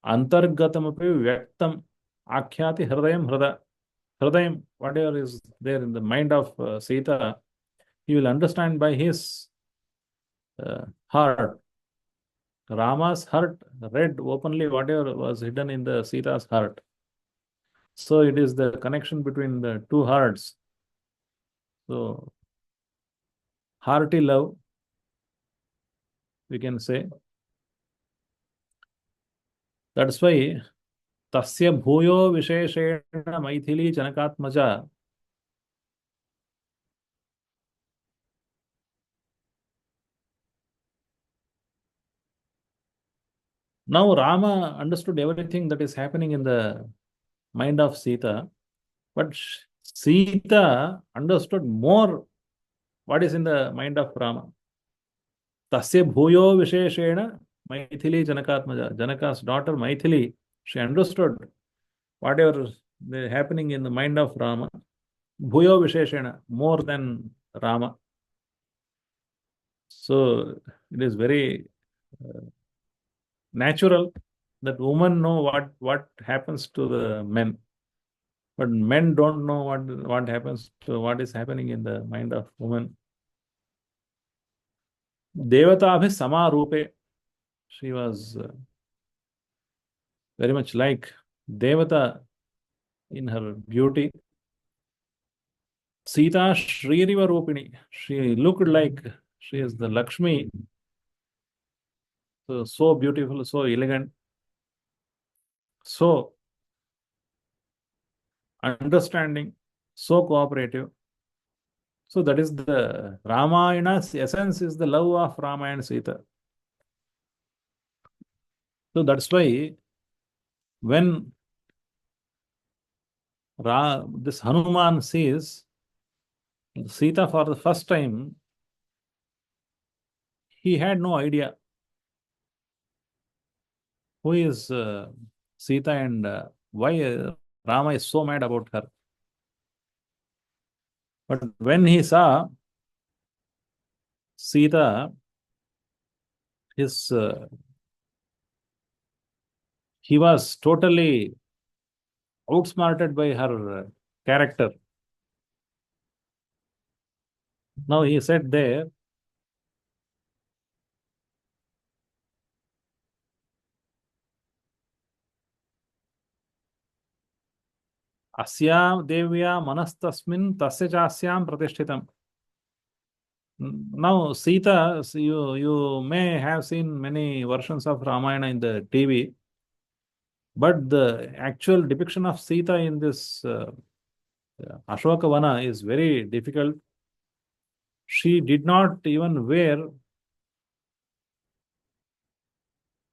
Antargatamapi vyaktam akhyati hridayam, whatever is there in the mind of Sita, he will understand by his heart. Rama's heart read openly whatever was hidden in the Sita's heart. So it is the connection between the two hearts. So hearty love, we can say. That's why tasya bhuyo visheshena maithili janakatmaja. Now Rama understood everything that is happening in the mind of Sita, but Sita understood more what is in the mind of Rama. Tasya bhuyo visheshena maithili janakatmaja. Janaka's daughter Maithili, she understood whatever is happening in the mind of Rama. Bhuyo visheshena, more than Rama. So it is very natural that women know what happens to the men, but men don't know what happens to what is happening in the mind of women. Devatabhi samarupe, she was very much like Devata in her beauty. Sita Shririva Rupini, she looked like she is the Lakshmi, so beautiful, so elegant, so understanding, so cooperative. So that is the Ramayana's essence, is the love of Rama and Sita. So that's why when this Hanuman sees Sita for the first time, he had no idea who is Sita and why Rama is so mad about her. But when he saw Sita, he was totally outsmarted by her character. Now he said there, Asya devya manastasmin tasya chasyam pratishtitam. Now Sita, so you may have seen many versions of Ramayana in the TV, but the actual depiction of Sita in this Ashoka Vana is very difficult. She did not even wear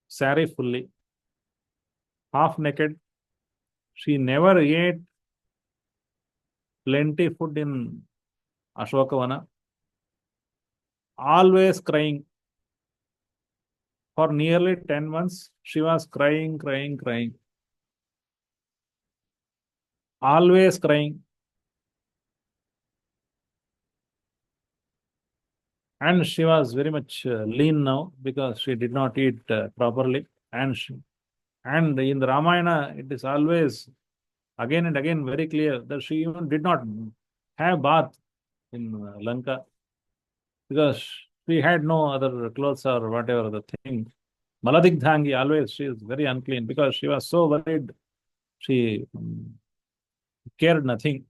sari fully, half naked. She never ate plenty food in Ashoka Vana. Always crying. For nearly 10 months, she was crying. Always crying. And she was very much lean now because she did not eat properly. And in the Ramayana, it is always again and again very clear that she even did not have bath in Lanka because she had no other clothes or whatever the thing. Maladigdhangi, always she is very unclean because she was so worried. She cared nothing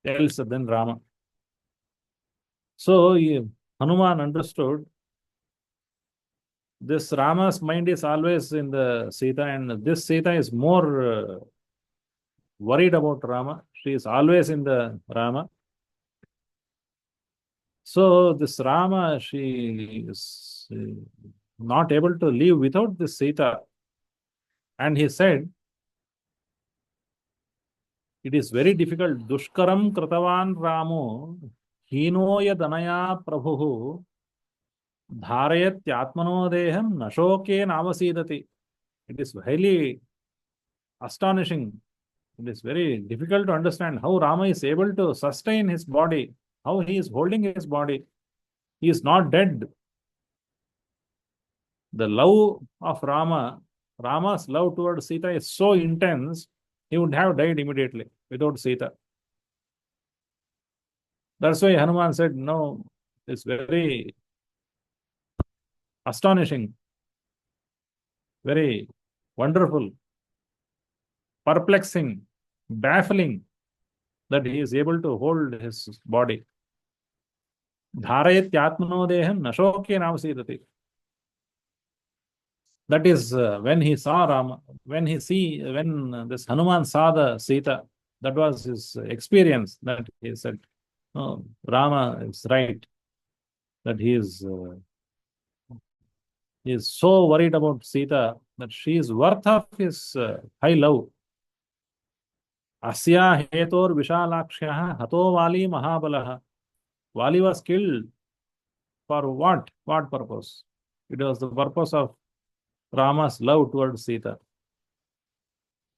else than Rama. So Hanuman understood this Rama's mind is always in the Sita, and this Sita is more worried about Rama. She is always in the Rama. So this Rama, she is not able to live without this Sita. And he said, it is very difficult. Dushkaram kratavan Ramo, hinoya danaya prabhu, dharayat yatmano deham nashoke namasidati. It is highly astonishing. It is very difficult to understand how Rama is able to sustain his body, how he is holding his body. He is not dead. The love of Rama's love towards Sita is so intense, he would have died immediately without Sita. That's why Hanuman said, no, it's very astonishing, very wonderful, perplexing, baffling that he is able to hold his body. Dharayatyatmano deham nashokya namasidati. That is when he saw Rama, when this Hanuman saw the Sita, that was his experience that he said, oh, Rama is right, that he is so worried about Sita that she is worth of his high love. Asya hetor vishalakshya hato vali mahabalaha. Vali was killed for what? What purpose? It was the purpose of Rama's love towards Sita.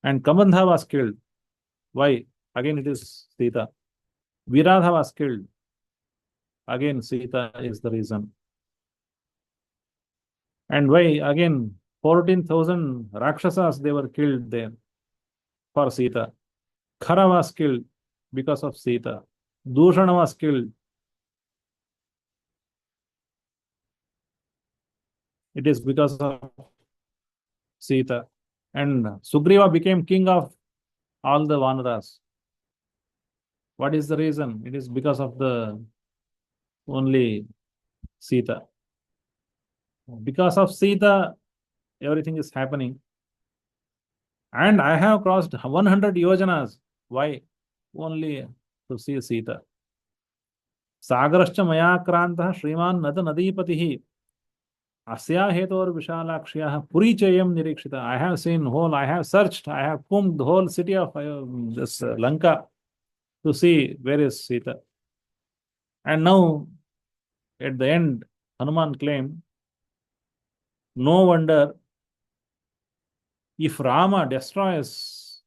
And Kamandha was killed. Why? Again, it is Sita. Viradha was killed. Again, Sita is the reason. And why? Again, 14,000 Rakshasas, they were killed there for Sita. Khara was killed because of Sita. Dushana was killed. It is because of Sita. And Sugriva became king of all the Vanaras. What is the reason? It is because of the only Sita. Because of Sita, everything is happening. And I have crossed 100 yojanas. Why? Only to see Sita. Sagarascha maya krantah Shriman Nada Nadipatihi. Asya hetor vishalakshya purichayam nirikshita. I have seen whole, I have searched, I have combed the whole city of this Lanka to see where is Sita. And now, at the end, Hanuman claimed, no wonder if Rama destroys,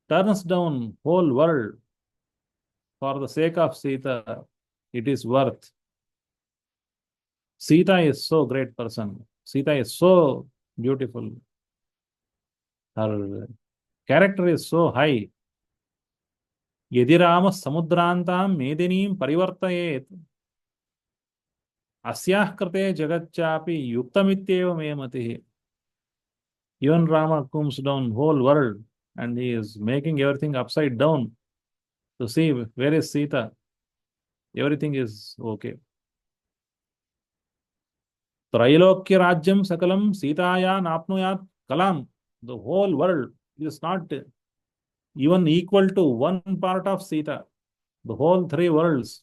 turns down whole world for the sake of Sita, it is worth. Sita is so great person. Sita is so beautiful. Her character is so high. Yedirama samudrantam medinim parivartayet. Asyah krate jagatchapi yuktamityeva me matihi. Even Rama comes down whole world and he is making everything upside down to see where is Sita. Everything is okay. Trailokya Rajyam Sakalam Sitaya Napnuyat Kalam. The whole world is not even equal to one part of Sita. The whole three worlds.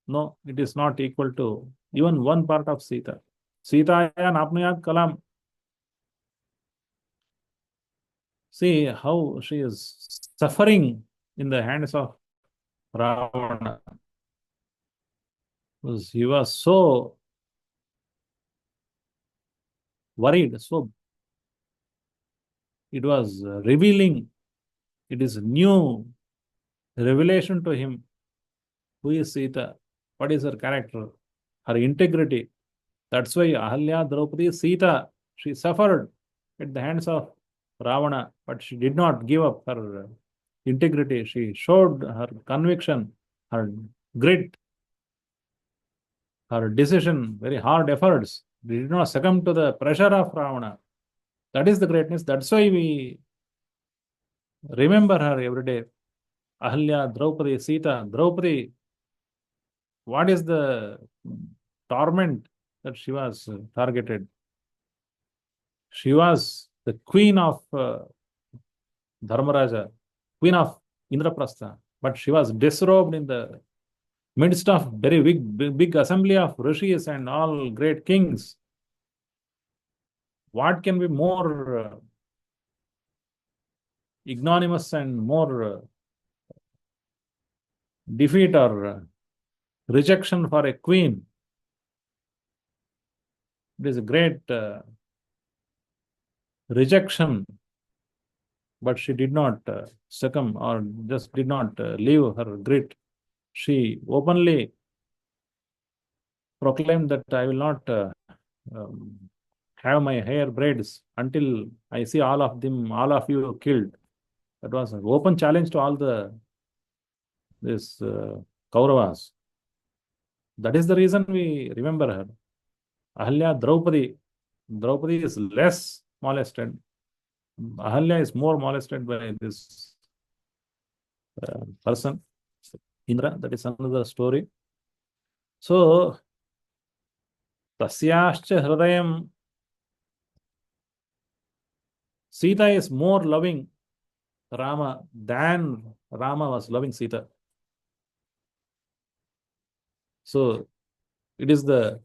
No, it is not equal to even one part of Sita. Sitaya Napnuyat Kalam. See how she is suffering in the hands of Ravana. He was so worried, so it was revealing. It is new revelation to him. Who is Sita? What is her character? Her integrity. That's why Ahalya Draupadi Sita, she suffered at the hands of Ravana, but she did not give up her integrity. She showed her conviction, her grit, her decision, very hard efforts. She did not succumb to the pressure of Ravana. That is the greatness. That's why we remember her every day. Ahalya, Draupadi, Sita, Draupadi. What is the torment that she was targeted? She was the queen of Dharmaraja, queen of Indraprastha, but she was disrobed in the midst of very big assembly of rishis and all great kings. What can be more ignominious and more defeat or rejection for a queen? It is a great rejection, but she did not succumb or just did not leave her grit. She openly proclaimed that I will not um, have my hair braids until I see all of them, all of you killed. That was an open challenge to all this Kauravas. That is the reason we remember her. Ahalya Draupadi. Draupadi is less molested. Ahalya is more molested by this person, Indra. That is another story. So, Tasyascha Hridayam. Sita is more loving Rama than Rama was loving Sita. So, it is the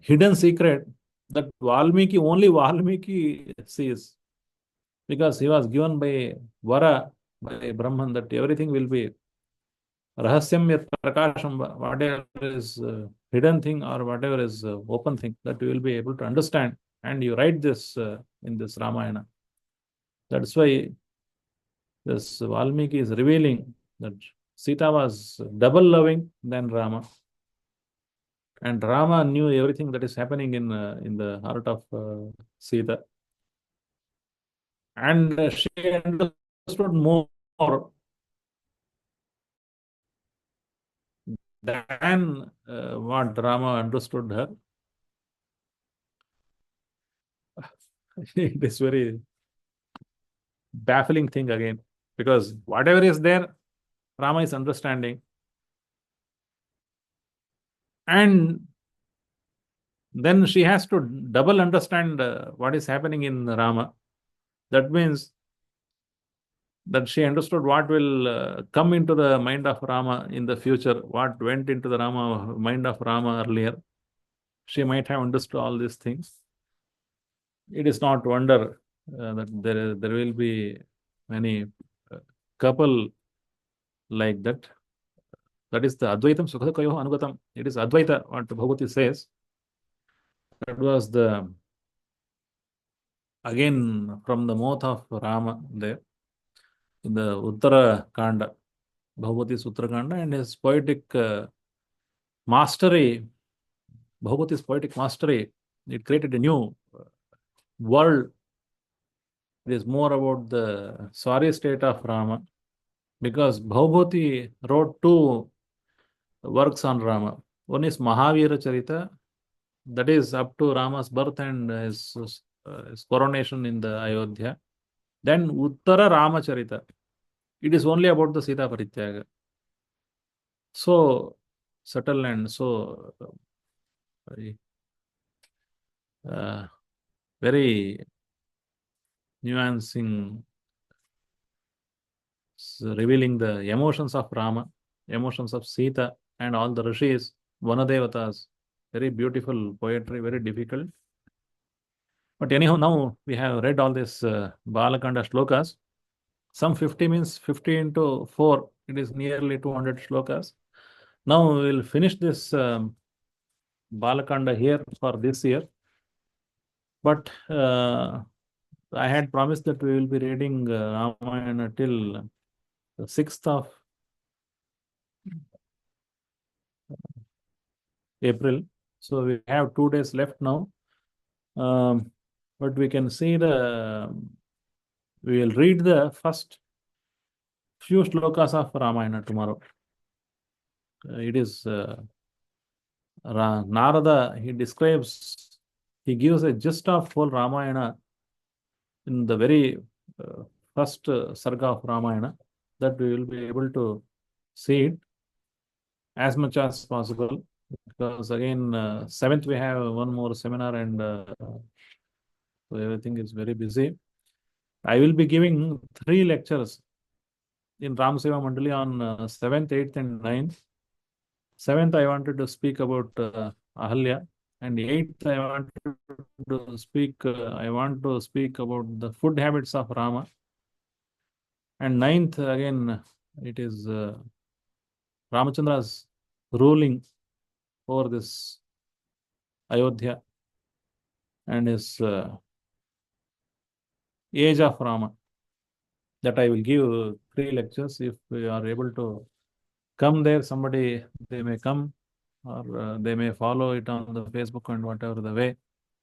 hidden secret that only Valmiki sees, because he was given by Vara, by Brahman, that everything will be Rahasyam yat Prakasham, whatever is hidden thing or whatever is open thing, that you will be able to understand. And you write this in this Ramayana. That's why this Valmiki is revealing that Sita was double loving than Rama. And Rama knew everything that is happening in the heart of Sita. And she understood more than what Rama understood her. It is very baffling thing again, because whatever is there, Rama is understanding. And then she has to double understand what is happening in Rama. That means that she understood what will come into the mind of Rama in the future, what went into the mind of Rama earlier. She might have understood all these things. It is not wonder that there will be many couple like that. That is the Advaitam Sukhakayo Anugatam. It is Advaita, what Bhagavati says. That was again from the mouth of Rama there in the Uttara Kanda, Bhagavati's Uttara Kanda, and his poetic mastery, Bhagavati's poetic mastery, it created a new world. It is more about the sorry state of Rama, because Bhagavati wrote two works on Rama. One is Mahavira Charita, that is up to Rama's birth and his coronation in the Ayodhya. Then Uttara Ramacharita, it is only about the Sita Parityaga. So subtle and so very nuancing, revealing the emotions of Rama, emotions of Sita, and all the rishis, Vanadevatas. Very beautiful poetry, very difficult. But anyhow, now we have read all these Balakanda shlokas. Some 50 means 50 into 4. It is nearly 200 shlokas. Now we will finish this Balakanda here for this year. But I had promised that we will be reading Ramayana till the 6th of April. So we have 2 days left now. But we can see we will read the first few shlokas of Ramayana tomorrow. It is Narada, he gives a gist of whole Ramayana in the very first sarga of Ramayana, that we will be able to see it as much as possible. Because again, 7th we have one more seminar, and so everything is very busy. I will be giving 3 lectures in Ram Seva Mandali on 7th, 8th, and 9th. 7th, I wanted to speak about Ahalya, and 8th, I want to speak about the food habits of Rama, and 9th, again, it is Ramachandra's ruling over this Ayodhya and his age of Rama. That I will give 3 lectures. If we are able to come there, somebody, they may come, or they may follow it on the Facebook and whatever the way.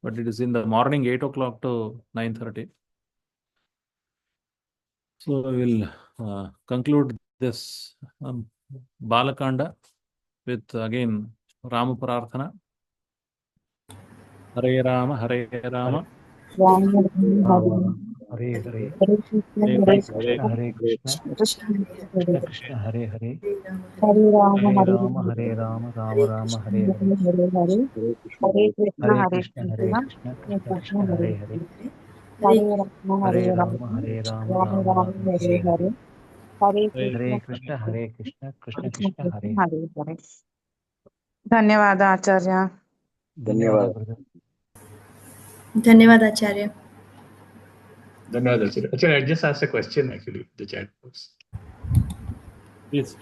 But it is in the morning, 8 o'clock to 9:30. So we will conclude this Balakanda with again Rama Prarthana. Hare Rama, Hare Rama, Rama, Hare Hare, Hare Hare Krishna, Krishna, Hare Krishna, Krishna Krishna, Hare Hare, Hare Rama, Hare Hare Rama, Rama, Hare Rama, Rama Rama, Hare Hare, Hare Hare, Hare Hare Krishna, Krishna, Hare Hare Krishna, Krishna, Krishna Krishna Krishna, Hare Hare Hare, Hare, Hare Rama, Hare Hare Rama, Rama, Hare Rama, Rama Rama Rama, Rama, Hare Hare Hare, Hare, Hare Hare Krishna, Krishna, Hare Krishna, Krishna Krishna Krishna, Hare Krishna, Hare. Hare Hare. धन्यवाद आचार्य. धन्यवाद brother. धन्यवाद आचार्य. Dhanyawad, Acharya. Acharya, I just asked a question actually, the chat box. Please.